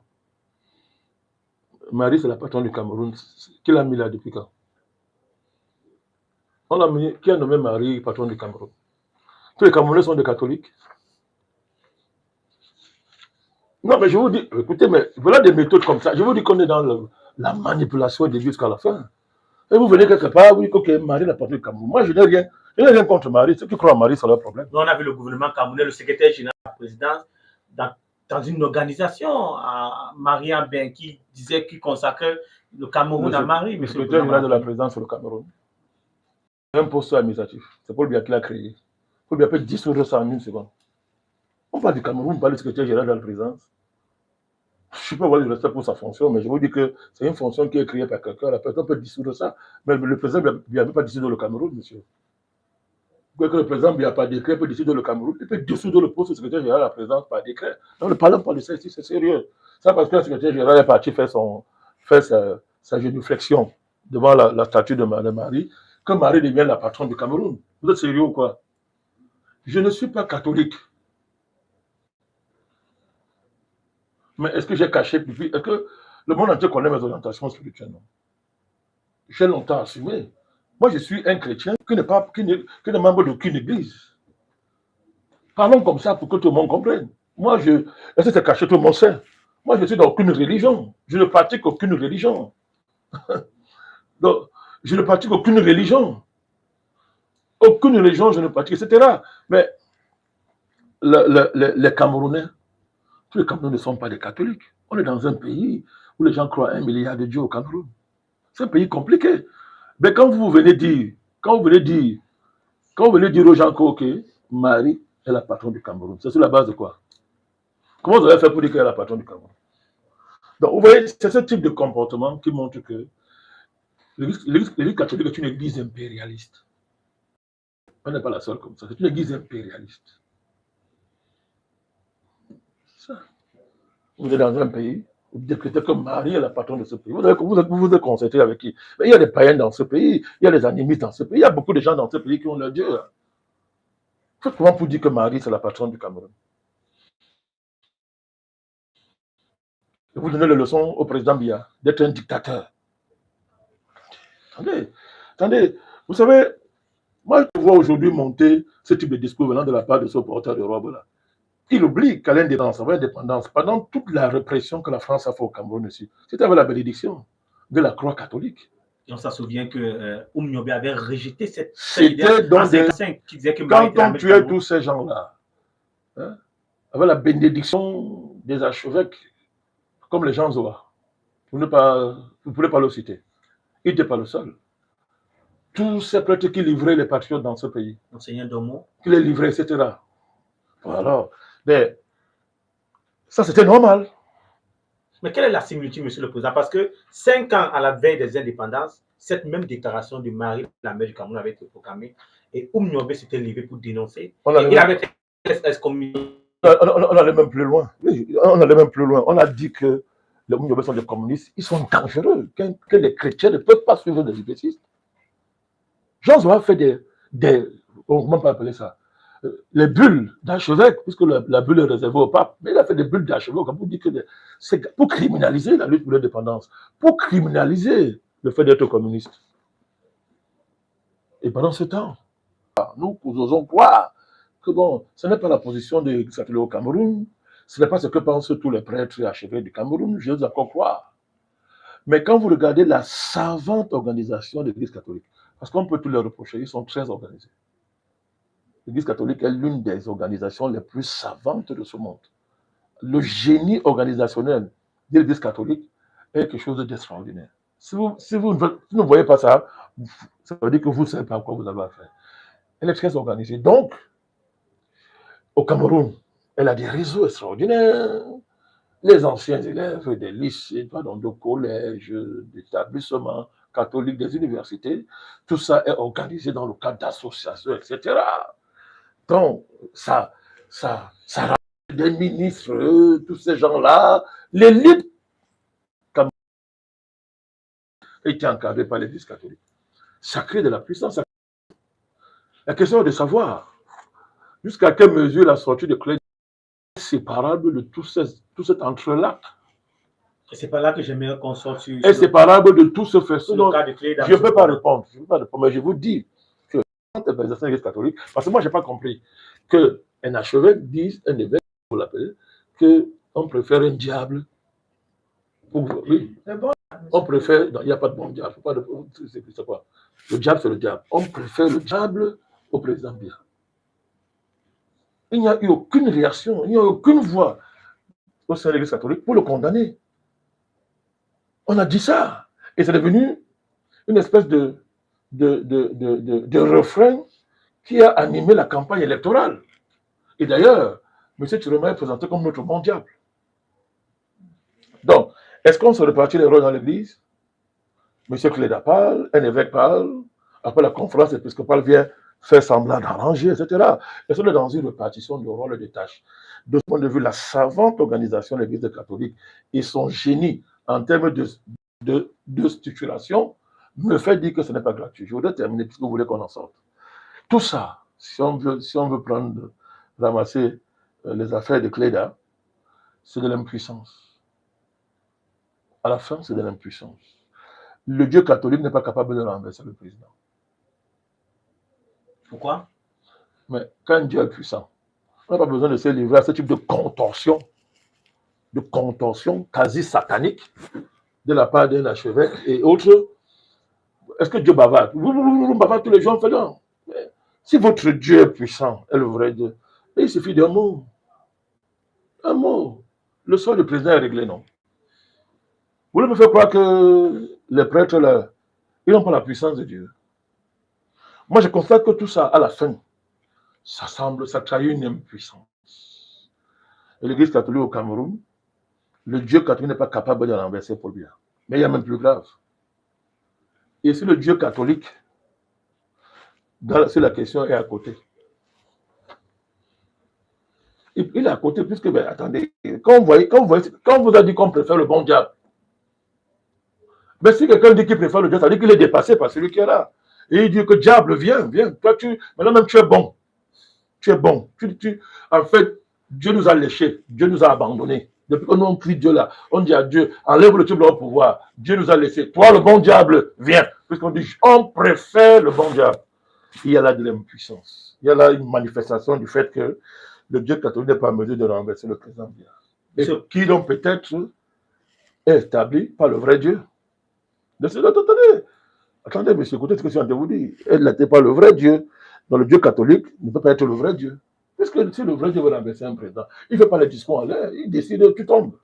Marie, c'est la patronne du Cameroun. Qui l'a mis là depuis quand? On l'a mis, qui a nommé Marie patronne du Cameroun? Tous les Camerounais sont des catholiques. Non, mais je vous dis, écoutez, mais voilà des méthodes comme ça. Je vous dis qu'on est dans la manipulation des vies jusqu'à la fin. Et vous venez quelque part, vous dites que Marie la patronne du Cameroun. Moi, je n'ai rien contre Marie. Ceux qui croient à Marie, c'est leur problème. Nous, on a vu le gouvernement camerounais, le secrétaire général de la présidence, dans une organisation à Maria Ben qui disait qu'il consacrait le Cameroun à Marie. Le secrétaire général de la présidence sur le Cameroun. C'est un poste administratif. C'est Paul Biya qui l'a créé. Paul Biya peut dissoudre ça en une seconde. On parle du Cameroun, on parle du secrétaire général de la présidence. Je ne peux pas avoir du respect pour sa fonction, mais je vous dis que c'est une fonction qui est créée par quelqu'un. La personne peut dissoudre ça. Mais le président ne peut pas dissoudre le Cameroun, monsieur. Que le président n'a pas décret, peut dissoudre le Cameroun. Il peut dissoudre le poste de secrétaire général de la présidence par décret. Donc, ne parlons pas de ça ici, c'est sérieux. Ça parce que le secrétaire général est parti faire sa génuflexion devant la statue de Marie, que Marie devient la patronne du Cameroun. Vous êtes sérieux ou quoi? Je ne suis pas catholique. Mais est-ce que j'ai caché depuis? Est-ce que le monde entier connaît mes orientations spirituelles? Non. J'ai longtemps assumé. Moi, je suis un chrétien qui n'est membre d'aucune église. Parlons comme ça pour que tout le monde comprenne. Moi, est-ce que c'est caché, tout le monde sait? Moi, je ne suis dans aucune religion. Je ne pratique aucune religion. Donc, je ne pratique aucune religion. Aucune religion, je ne pratique, etc. Mais les Camerounais, tous les Camerounais ne sont pas des catholiques. On est dans un pays où les gens croient à 1 milliard de dieux au Cameroun. C'est un pays compliqué. Mais quand vous venez dire aux gens que Marie est la patronne du Cameroun, c'est sur la base de quoi? Comment vous avez fait pour dire qu'elle est la patronne du Cameroun? Donc, vous voyez, c'est ce type de comportement qui montre que l'Église catholique est une église impérialiste. On n'est pas la seule comme ça. C'est une église impérialiste. Ça. Vous êtes dans un pays, vous décrétez que Marie est la patronne de ce pays. Vous vous êtes concerté avec qui? Mais il y a des païens dans ce pays, il y a des animistes dans ce pays, il y a beaucoup de gens dans ce pays qui ont leur Dieu. Faites comment pour dire que Marie, c'est la patronne du Cameroun? Et vous donnez les leçons au président Biya d'être un dictateur. Attendez, vous savez, moi je vois aujourd'hui monter ce type de discours venant de la part de ce porteur de robe-là. Il oublie qu'à l'indépendance, avant l'indépendance, pendant toute la répression que la France a fait au Cameroun aussi, c'était avec la bénédiction de la croix catholique. Et on se souvient que Oumniobé avait rejeté cette C'était idée dans en des... 55 qui disait que Marie Quand était la on mère tuait Cameroun. tous ces gens-là, hein, avec la bénédiction des archevêques, comme les gens Zoa, vous ne pouvez pas le citer. Il n'était pas le seul. Tous ces prêtres qui livraient les patriotes dans ce pays, Monseigneur Domo. qui les livraient, etc. Voilà. Mais ça, c'était normal. Mais quelle est la similitude, Monsieur le Président? Parce que 5 ans à la veille des indépendances, cette même déclaration de Marie, la mère du Cameroun, avait été proclamée et Oumniobé s'était levé pour dénoncer. Et il avait été excommunié. On allait même plus loin. On allait même plus loin. On a dit que les Oumniobé sont des communistes. Ils sont dangereux. Que les chrétiens ne peuvent pas suivre des hypécistes. Jean Zoa fait on ne peut même pas appeler ça, les bulles d'archevêque, puisque la bulle est réservée au pape, mais il a fait des bulles d'archevêque pour dire que c'est pour criminaliser la lutte pour l'indépendance, pour criminaliser le fait d'être communiste. Et pendant ce temps, nous osons croire que bon, ce n'est pas la position de l'Église catholique au Cameroun, ce n'est pas ce que pensent tous les prêtres et archevêques du Cameroun, j'ose encore croire. Mais quand vous regardez la savante organisation de l'Église catholique, parce qu'on peut tout leur reprocher, ils sont très organisés. L'Église catholique est l'une des organisations les plus savantes de ce monde. Le génie organisationnel de l'Église catholique est quelque chose d'extraordinaire. Si vous ne voyez pas ça, ça veut dire que vous ne savez pas à quoi vous avez affaire. Elle est très organisée. Donc, au Cameroun, elle a des réseaux extraordinaires. Les anciens élèves des lycées, de collèges, d'établissements catholiques, des universités, tout ça est organisé dans le cadre d'associations, etc. Donc, ça ramène des ministres, tous ces gens-là, l'élite était encadrée par l'Église catholique. Ça crée de la puissance. La question est de savoir jusqu'à quelle mesure la sortie de Clé est séparable de tout cet entrelac. C'est pas là que j'aimerais qu'on sorte sur. Est séparable de tout ce fait. Je ne peux pas répondre. Mais je vous dis que l'organisation de l'Église catholique, parce que moi, je n'ai pas compris qu'un archevêque dise, un évêque, vous l'appelez, qu'on préfère un diable. Oui. On préfère. Il n'y a pas de bon diable. C'est quoi? Le diable, c'est le diable. On préfère le diable au président Biya. Il n'y a eu aucune réaction, il n'y a eu aucune voix au sein de l'Église catholique pour le condamner. On a dit ça. Et c'est devenu une espèce de refrain qui a animé la campagne électorale. Et d'ailleurs, M. Chiroma est présenté comme notre bon diable. Donc, est-ce qu'on se répartit les rôles dans l'Église? M. Cléda parle, un évêque parle, après la conférence épiscopale vient faire semblant d'arranger, etc. Et on est dans une répartition de rôles et de tâches. De ce point de vue, la savante organisation de l'Église catholique et son génie en termes de structuration me fait dire que ce n'est pas gratuit. Je voudrais terminer puisque vous voulez qu'on en sorte. Tout ça, si on veut ramasser les affaires de Cléda, c'est de l'impuissance. À la fin, c'est de l'impuissance. Le Dieu catholique n'est pas capable de renverser le président. Pourquoi? Mais quand Dieu est puissant, on n'a pas besoin de se livrer à ce type de contorsion quasi satanique de la part d'un archevêque et autres. Est-ce que Dieu bavarde? Vous bavardez tous les jours en faisant. Si votre Dieu est puissant, est le vrai Dieu, il suffit d'un mot. Un mot. Le sort du président est réglé, non? Vous voulez me faire croire que les prêtres, là, ils n'ont pas la puissance de Dieu. Moi, je constate que tout ça, à la fin, ça trahit une impuissance. Et l'Église catholique au Cameroun, le Dieu catholique n'est pas capable de renverser Paul Biya. Mais il y a même plus grave. Et si le Dieu catholique, si la question est à côté, il est à côté, puisque, ben, attendez, quand on vous a dit qu'on préfère le bon diable, mais si quelqu'un dit qu'il préfère le diable, ça veut dire qu'il est dépassé par celui qui est là. Et il dit que diable, viens. Toi, maintenant même, tu es bon. Tu es bon. En fait, Dieu nous a léchés. Dieu nous a abandonnés. Depuis que nous on prie Dieu là, on dit à Dieu, enlève le trouble au pouvoir. Dieu nous a laissés. Toi, le bon diable, viens. Puisqu'on dit, on préfère le bon diable. Il y a là de l'impuissance. Il y a là une manifestation du fait que le Dieu catholique n'est pas en mesure de renverser le président Biya. Et Monsieur- qui donc peut-être est établi par le vrai Dieu. Attendez, monsieur, écoutez ce que je suis en train de vous dire. Elle n'était pas le vrai Dieu. Donc le Dieu catholique ne peut pas être le vrai Dieu. Puisque si le vrai Dieu veut renverser un président, il ne fait pas les discours en l'air, il décide, tu tombes.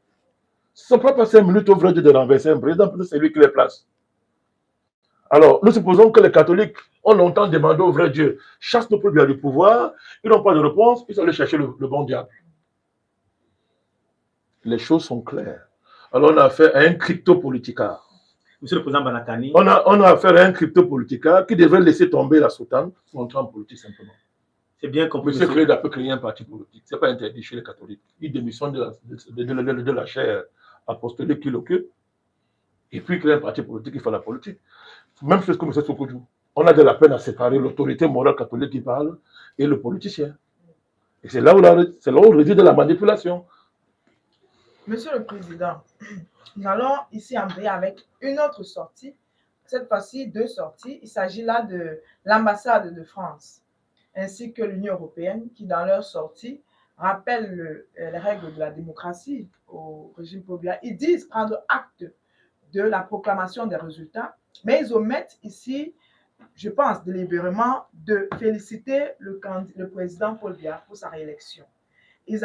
Ça ne prend pas 5 minutes au vrai Dieu de renverser un président, parce que c'est lui qui les place. Alors, nous supposons que les catholiques ont longtemps demandé au vrai Dieu, chasse nos peuples du pouvoir, ils n'ont pas de réponse, ils sont allés chercher le bon diable. Les choses sont claires. Alors, on a affaire à un crypto-politicard. Monsieur le Président Banakani, On a affaire à un crypto-politicard qui devrait laisser tomber la soutane pour entrer en politique simplement. c'est bien compris. Monsieur Cléda peut créer un parti politique. Ce n'est pas interdit chez les catholiques. Il démissionne de la chaire apostolique qu'il occupe. Et puis il crée un parti politique, il fait la politique. Même chose que M. Sokoudjou. On a de la peine à séparer l'autorité morale catholique qui parle et le politicien. Et c'est là où réside la manipulation. Monsieur le Président, nous allons ici embrayer avec une autre sortie. Cette fois-ci, 2 sorties. Il s'agit là de l'ambassade de France ainsi que l'Union européenne qui, dans leur sortie, rappellent les règles de la démocratie au régime populaire. Ils disent prendre acte de la proclamation des résultats, mais ils omettent ici, je pense délibérément, de féliciter le président Paul Biya pour sa réélection. Ils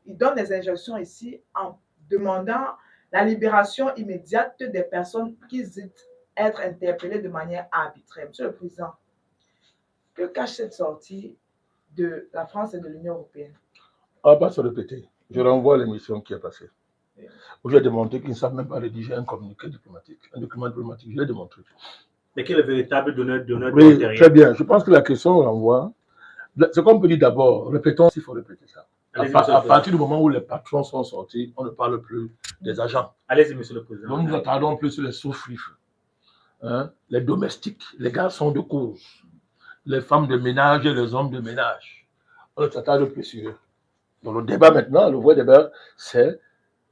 donnent des injonctions ici en demandant la libération immédiate des personnes qui disent être interpellées de manière arbitraire. Monsieur le Président, que cache cette sortie de la France et de l'Union européenne? On ne va pas se répéter. Je renvoie à l'émission qui est passée. Où j'ai démontré qu'ils ne savent même pas rédiger un communiqué diplomatique, un document diplomatique. Je l'ai démontré. Mais quel est le véritable donneur Oui, d'intérêt? très bien. Je pense que la question renvoie. Ce qu'on peut dire d'abord, répétons s'il faut répéter ça. À partir du moment où les patrons sont sortis, on ne parle plus des agents. Allez-y, Monsieur le Président. Donc nous attardons plus sur les sous-frifs, les domestiques, les garçons de cour, les femmes de ménage et les hommes de ménage. On ne s'attarde plus sur eux. Donc le débat maintenant, le vrai débat, c'est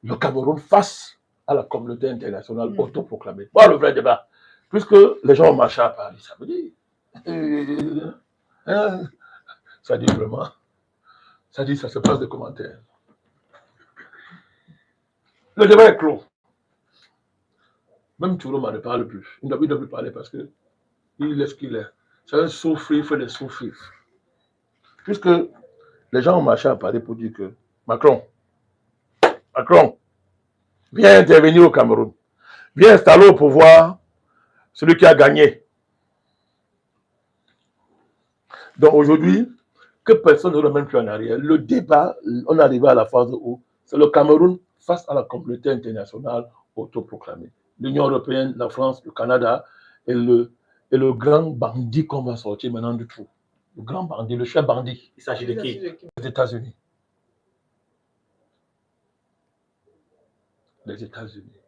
le Cameroun face à la communauté internationale autoproclamée. Voilà le vrai débat. Puisque les gens ont marché à Paris, ça veut dire. Ça dit vraiment. Ça dit, ça se passe des commentaires. Le débat est clos. Même Toulouma ne parle plus. Il ne doit plus parler parce qu'il est ce qu'il est. C'est un souffrir, fait des souffrir. Puisque les gens ont marché à Paris pour dire que Macron, viens intervenir au Cameroun. Viens installer au pouvoir celui qui a gagné. Donc aujourd'hui, que personne ne remène plus en arrière. Le débat, on est arrivé à la phase où c'est le Cameroun face à la communauté internationale autoproclamée. L'Union européenne, la France, le Canada et le grand bandit qu'on va sortir maintenant du tout. Le grand bandit, le chef bandit. Il s'agit de qui? Les États-Unis. Les États-Unis.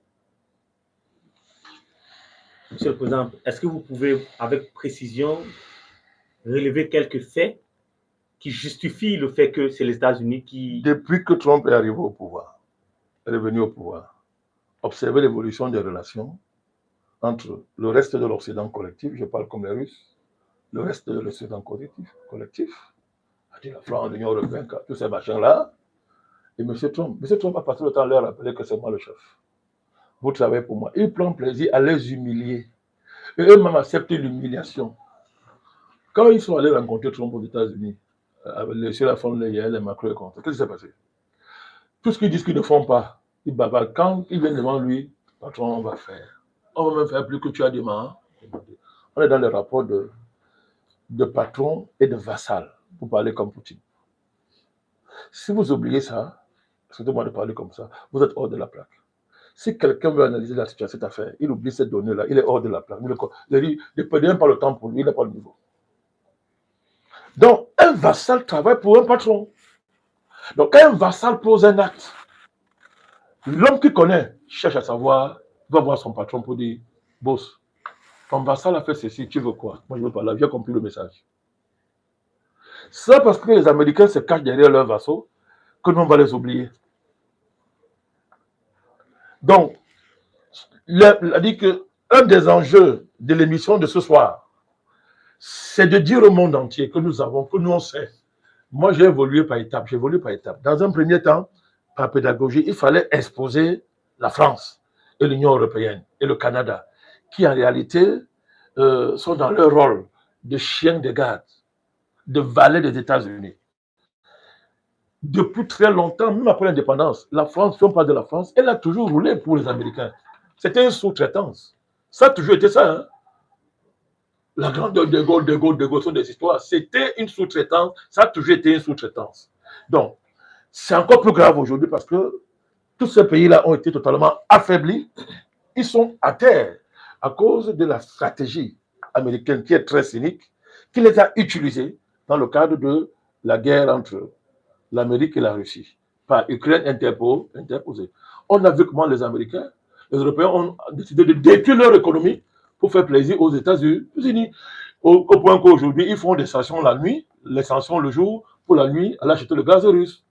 Monsieur le Président, est-ce que vous pouvez, avec précision, relever quelques faits qui justifient le fait que c'est les États-Unis qui... Depuis que Trump est arrivé au pouvoir, est revenu au pouvoir, observez l'évolution des relations entre le reste de l'Occident collectif, je parle comme les Russes, le reste de l'Occident collectif, la France, l'Union européenne, tous ces machins-là, et M. Trump. M. Trump a passé le temps à leur rappeler que c'est moi le chef. Vous travaillez pour moi. Il prend plaisir à les humilier. Et eux-mêmes acceptent l'humiliation. Quand ils sont allés rencontrer Trump aux États-Unis, avec les Ursula von der Leyen, les Macron et contre, qu'est-ce qui s'est passé? Tout ce qu'ils disent qu'ils ne font pas, ils bavardent. Quand ils viennent devant lui, patron, on va faire. On va même faire plus que tu as demandé. On est dans les rapports de patron et de vassal, pour parler comme Poutine. Si vous oubliez ça, excusez-moi de parler comme ça, vous êtes hors de la plaque. Si quelqu'un veut analyser la situation, cette affaire, il oublie cette donnée-là, il est hors de la plaque. Il ne peut rien pas le temps pour lui, il n'a pas le niveau. Donc, un vassal travaille pour un patron. Donc, quand un vassal pose un acte, l'homme qui connaît cherche à savoir, va voir son patron pour dire, boss, ton vassal a fait ceci, tu veux quoi? Moi, je veux pas là, j'ai compris le message. C'est parce que les Américains se cachent derrière leurs vassaux que nous, on va les oublier. Donc, il a dit qu'un des enjeux de l'émission de ce soir, c'est de dire au monde entier que nous avons, que nous on sait Moi, j'ai évolué par étapes. J'ai évolué par étapes. Dans un premier temps, par pédagogie, il fallait exposer la France et l'Union européenne et le Canada, qui en réalité sont dans leur rôle de chiens de garde, de valets des États-Unis. Depuis très longtemps, même après l'indépendance, la France, si on parle de la France, elle a toujours roulé pour les Américains. C'était une sous-traitance. Ça a toujours été ça. Hein? La grandeur de Gaulle sont des histoires. C'était une sous-traitance. Ça a toujours été une sous-traitance. Donc, c'est encore plus grave aujourd'hui parce que tous ces pays-là ont été totalement affaiblis. Ils sont à terre à cause de la stratégie américaine qui est très cynique, qui les a utilisés dans le cadre de la guerre entre l'Amérique et la Russie, par Ukraine interposée. On a vu comment les Américains, les Européens ont décidé de détruire leur économie pour faire plaisir aux États-Unis, au point qu'aujourd'hui, ils font des sanctions la nuit, les sanctions le jour, pour la nuit, aller acheter le gaz russe.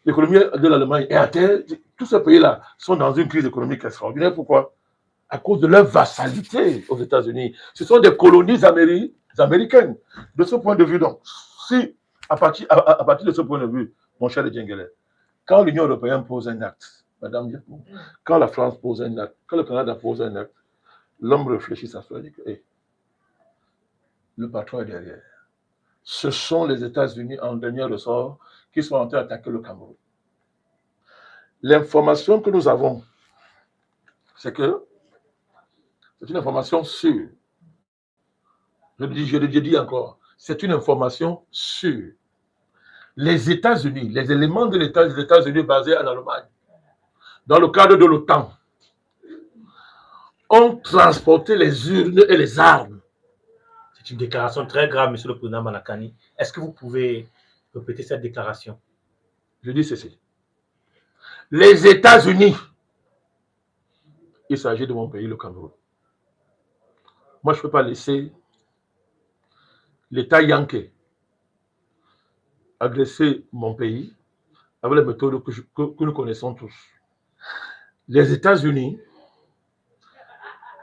L'économie de l'Allemagne est à terre. Tous ces pays-là sont dans une crise économique extraordinaire. Pourquoi? À cause de leur vassalité aux États-Unis. Ce sont des colonies américaines. De ce point de vue, donc, si, à partir de ce point de vue, mon cher Djengele, quand l'Union européenne pose un acte, Madame, quand la France pose un acte, quand le Canada pose un acte, l'homme réfléchit, s'assoit et dit que le patron est derrière. Ce sont les États-Unis en dernier ressort qui sont en train d'attaquer le Cameroun. L'information que nous avons, c'est que c'est une information sûre. Je le dis encore, c'est une information sûre. Les États-Unis, les éléments de l'État des États-Unis basés en Allemagne, dans le cadre de l'OTAN, ont transporté les urnes et les armes. C'est une déclaration très grave, Monsieur le Président Malakani. Est-ce que vous pouvez répéter cette déclaration? Je dis ceci. Les États-Unis, il s'agit de mon pays, le Cameroun. Moi, je ne peux pas laisser l'État yankee agresser mon pays avec les méthodes que nous connaissons tous. Les États-Unis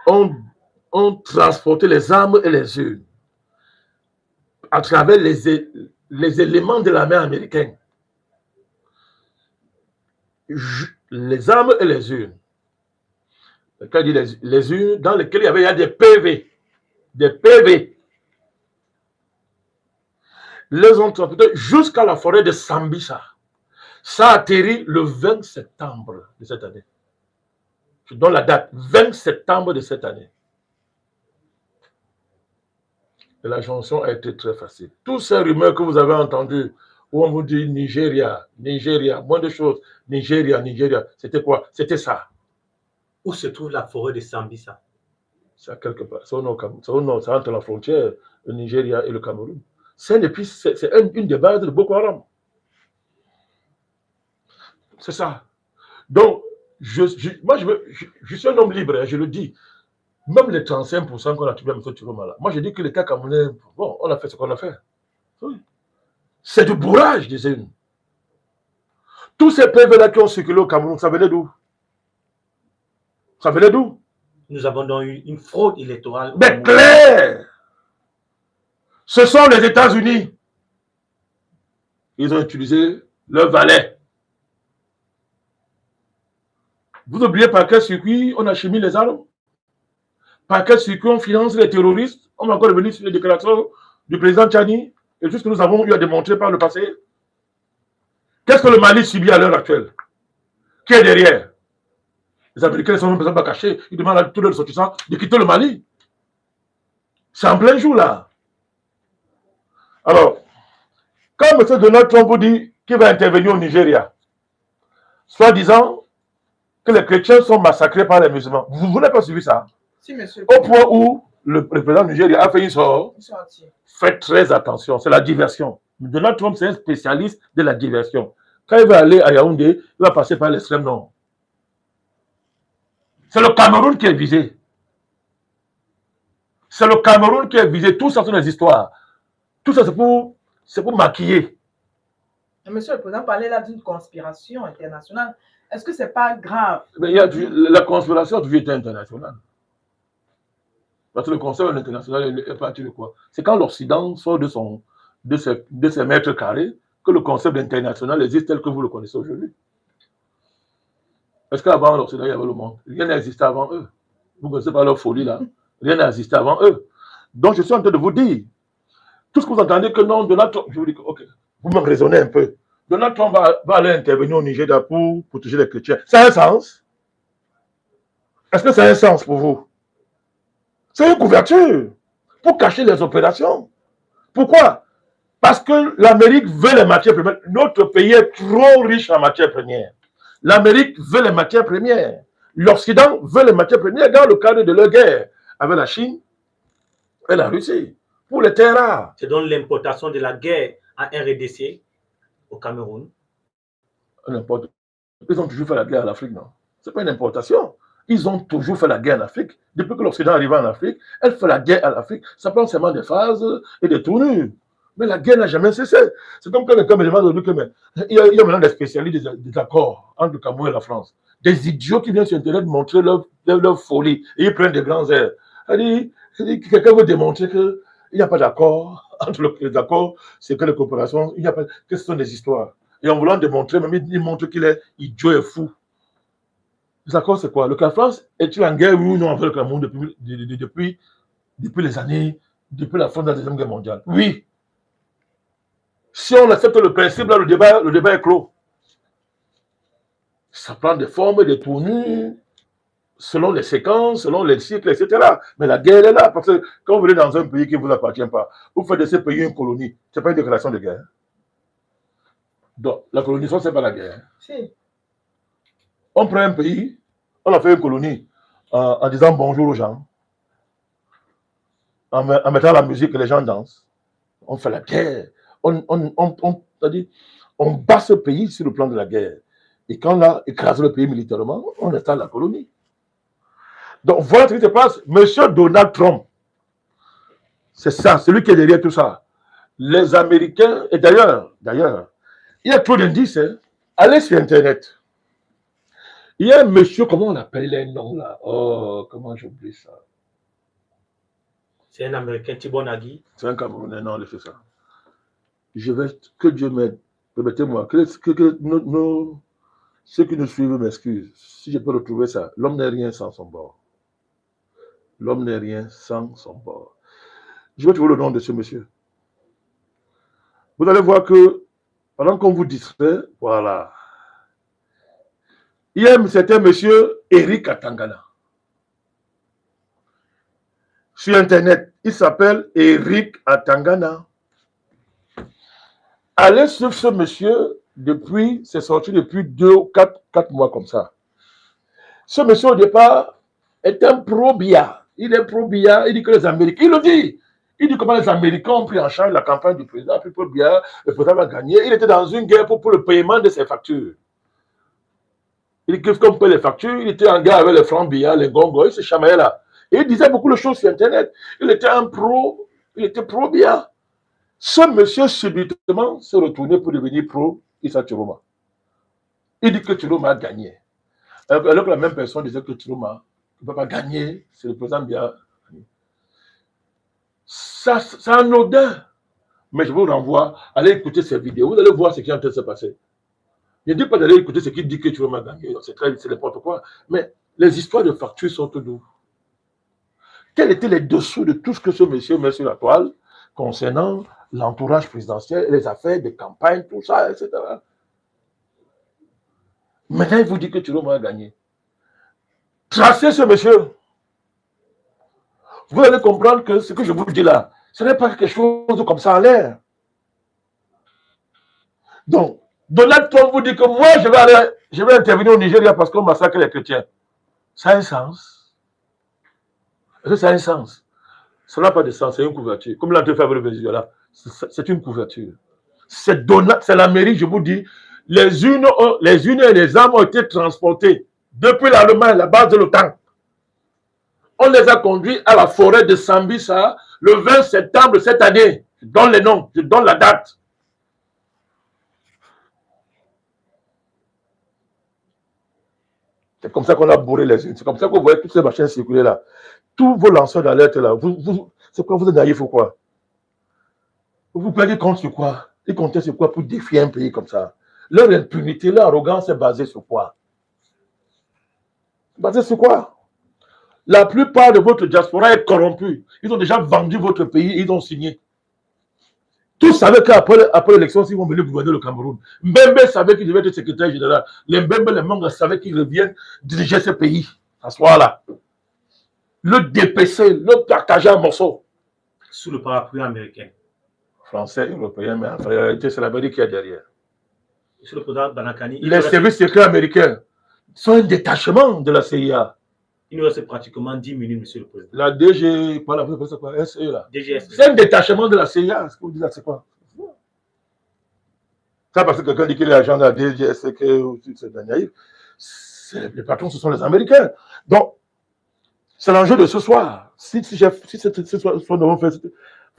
ont transporté les armes et les urnes à travers les éléments de l'armée américaine. Les armes et les urnes. Quand je dis les urnes dans lesquelles il y a des PV. Des PV. Les ont transportés jusqu'à la forêt de Sambisa. Ça a atterri le 20 septembre de cette année. Je donne la date, 20 septembre de cette année. Et la chanson a été très facile. Tous ces rumeurs que vous avez entendues, où on vous dit Nigeria, moins de choses, Nigeria, c'était quoi? C'était ça. Où se trouve la forêt de Sambisa? C'est quelque part. C'est entre la frontière, le Nigeria et le Cameroun. C'est une des bases de Boko Haram. C'est ça. Donc, je suis un homme libre, je le dis. Même les 35% qu'on a tué à M. Turomala. Moi, je dis que les cas camerounais, bon, on a fait ce qu'on a fait. Oui. C'est du bourrage des urnes. Tous ces PV-là qui ont circulé au Cameroun, ça venait d'où? Ça venait d'où? Nous avons donc eu une fraude électorale. Mais clair! Ce sont les États-Unis. Ils ont utilisé leur valet. Vous oubliez par quel circuit on a cheminé les armes? Par quel circuit on finance les terroristes? On va encore revenir sur les déclarations du président Tchani et tout ce que nous avons eu à démontrer par le passé. Qu'est-ce que le Mali subit à l'heure actuelle? Qui est derrière? Les Américains ne sont même pas cachés. Ils demandent à tous les ressortissants de quitter le Mali. C'est en plein jour là. Alors, quand M. Donald Trump vous dit qu'il va intervenir au Nigeria, soit disant que les chrétiens sont massacrés par les musulmans, vous n'avez pas suivi ça? Si, monsieur. Au point où le président du Nigeria a fait une sortie. Faites très attention, c'est la diversion. Donald Trump, c'est un spécialiste de la diversion. Quand il va aller à Yaoundé, il va passer par l'extrême nord. C'est le Cameroun qui est visé. C'est le Cameroun qui est visé. Tout ça sont des histoires. Tout ça, c'est pour maquiller. Monsieur le Président parlait là d'une conspiration internationale. Est-ce que ce n'est pas grave? Mais la conspiration a toujours été internationale. Parce que le Conseil international est parti de quoi? C'est quand l'Occident sort de son de ces mètres carrés que le concept international existe tel que vous le connaissez aujourd'hui. Est-ce qu'avant l'Occident, il y avait le monde? Rien n'existait avant eux. Vous ne connaissez pas leur folie là. Rien n'existait avant eux. Donc, je suis en train de vous dire, tout ce que vous entendez que non, Donald Trump, je vous dis que, ok, vous me raisonnez un peu. Donald Trump va aller intervenir au Nigeria pour protéger les chrétiens. Ça a un sens? Est-ce que ça a un sens pour vous? C'est une couverture pour cacher les opérations. Pourquoi? Parce que l'Amérique veut les matières premières. Notre pays est trop riche en matières premières. L'Amérique veut les matières premières. L'Occident veut les matières premières dans le cadre de leur guerre avec la Chine et la Russie pour les terres rares. C'est donc l'importation de la guerre en RDC au Cameroun. N'importe. Ils ont toujours fait la guerre à l'Afrique, non? Ce n'est pas une importation. Ils ont toujours fait la guerre en Afrique. Depuis que l'Occident arrive en Afrique, elle fait la guerre à l'Afrique. Ça prend seulement des phases et des tournures. Mais la guerre n'a jamais cessé. C'est comme quand quelqu'un me demande aujourd'hui que il y a maintenant des spécialistes des accords entre le Cameroun et la France. Des idiots qui viennent sur Internet montrer leur folie. Et ils prennent des grands airs. Quelqu'un veut démontrer qu'il n'y a pas d'accord entre les accords, c'est que les coopérations, il n'y a pas, que ce sont des histoires. Et en voulant démontrer, même il montre qu'il est idiot et fou. Les accords, c'est quoi? Le France est-il en guerre, oui ou non, avec le Cameroun depuis les années, depuis la fin de la Deuxième Guerre mondiale? Oui. Si on accepte le principe, là, le débat est clos. Ça prend des formes et des tournures, selon les séquences, selon les cycles, etc. Mais la guerre est là, parce que quand vous venez dans un pays qui ne vous appartient pas, vous faites de ce pays une colonie. Ce n'est pas une déclaration de guerre. Donc, la colonisation, ce n'est pas la guerre. Si. On prend un pays, on a fait une colonie en disant bonjour aux gens, en mettant la musique et les gens dansent. On fait la guerre. On bat ce pays sur le plan de la guerre. Et quand on a écrasé le pays militairement, on installe la colonie. Donc voilà ce qui se passe. Monsieur Donald Trump, c'est ça, c'est lui qui est derrière tout ça. Les Américains, et d'ailleurs, il y a trop d'indices. Hein. Allez sur Internet. Il y a un monsieur, comment on appelle les noms là? Oh, comment j'oublie ça? C'est un Américain, Thibon Nagui. C'est un Camerounais, non, c'est ça. Que Dieu m'aide. Permettez-moi, ceux qui nous suivent m'excusent. Si je peux retrouver ça, l'homme n'est rien sans son bord. L'homme n'est rien sans son bord. Je vais trouver le nom de ce monsieur. Vous allez voir que, pendant qu'on vous distrait, voilà. Il y a un certain monsieur Eric Atangana. Sur Internet, il s'appelle Eric Atangana. Allez sur ce monsieur c'est sorti depuis 2 ou 4 mois comme ça. Ce monsieur au départ est un pro-BIA. Il est pro-BIA, il dit que les Américains, il le dit. Il dit comment les Américains ont pris en charge la campagne du président, puis pour BIA, le président va gagner. Il était dans une guerre pour le paiement de ses factures. Il dit que comme paye les factures, il était en guerre avec les francs BIA, les gongos, il se chamaillait là. Et il disait beaucoup de choses sur Internet. Il était il était pro-BIA. Ce monsieur, subitement, s'est retourné pour devenir pro-Issa Chiroma. Il dit que Chiroma a gagné. Alors que la même personne disait que Chiroma ne peut pas gagner, c'est le président BIA. Ça, c'est anodin. Mais je vous renvoie, allez écouter ces vidéos, vous allez voir ce qui est en train de se passer. Je ne dis pas d'aller écouter ce qu'il dit que Chiroma a gagné, c'est n'importe quoi. Mais les histoires de factures sont d'où? Quels étaient les dessous de tout ce que ce monsieur met sur la toile concernant l'entourage présidentiel, les affaires de campagne, tout ça, etc. Maintenant, il vous dit que Chiroma a gagné. Tracez ce monsieur. Vous allez comprendre que ce que je vous dis là, ce n'est pas quelque chose comme ça en l'air. Donc, Donald Trump vous dit que moi, je vais intervenir au Nigeria parce qu'on massacre les chrétiens. Ça a un sens. Est-ce que ça a un sens? Ça n'a pas de sens, c'est une couverture. Comme l'entrée avec le Venezuela, c'est une couverture. C'est l'Amérique, je vous dis. Les unes et les armes ont été transportées depuis l'Allemagne, la base de l'OTAN. On les a conduits à la forêt de Sambisa le 20 septembre cette année. Je donne les noms, je donne la date. C'est comme ça qu'on a bourré les unes. C'est comme ça que vous voyez toutes ces machines circuler là. Tous vos lanceurs d'alerte là, c'est quoi, vous êtes naïfs ou quoi? Vous croyez qu'ils comptent sur quoi? Ils comptaient sur quoi pour défier un pays comme ça? Leur impunité, leur arrogance est basée sur quoi? Basée sur quoi? La plupart de votre diaspora est corrompue. Ils ont déjà vendu votre pays et ils ont signé. Tous savaient qu'après l'élection, s'ils vont venir gouverner le Cameroun, Mbembe savait qu'il devait être secrétaire général. Les Mbembe, les Manga savaient qu'ils reviennent diriger ce pays à ce soir-là. Le dépêcher, le partager en morceaux. Sous le parapluie américain. Français, européen, mais en réalité, c'est l'Amérique qui est derrière. Monsieur le président Banakani, Les services secrets américains sont un détachement de la CIA. il nous reste pratiquement 10 minutes, monsieur le président. La DG, pas la c'est quoi? SE là. DGS. C'est un détachement de la CIA. Ce que vous dites là, c'est quoi? Ça, parce que quelqu'un dit qu'il est agent de la DGS, que c'est naïf. Les patrons, ce sont les Américains. Donc, c'est l'enjeu de ce soir. Si ce soir, nous avons fait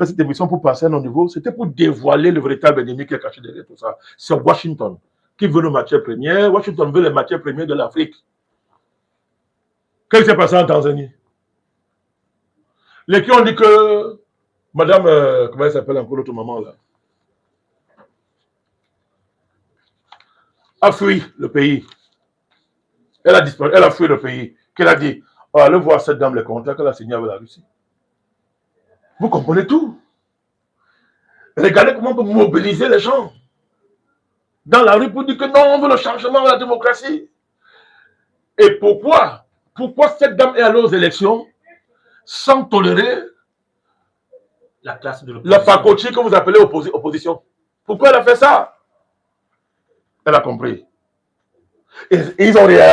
cette émission pour passer à nos niveaux, c'était pour dévoiler le véritable ennemi qui est caché derrière tout ça. C'est Washington qui veut nos matières premières. Washington veut les matières premières de l'Afrique. Qu'est-ce qui s'est passé en Tanzanie? Les qui ont dit que madame, comment elle s'appelle encore l'autre maman là, a fui le pays. Elle a disparu, elle a fui le pays. Qu'elle a dit, oh, allez voir cette dame les contrats qu'elle a signés avec la Russie. Vous comprenez tout. Regardez comment on peut mobiliser les gens dans la rue pour dire que non, on veut le changement de la démocratie. Et pourquoi cette dame est allée aux élections sans tolérer la classe de la pacotie que vous appelez opposition? Pourquoi elle a fait ça? Elle a compris. Et ils ont réagi.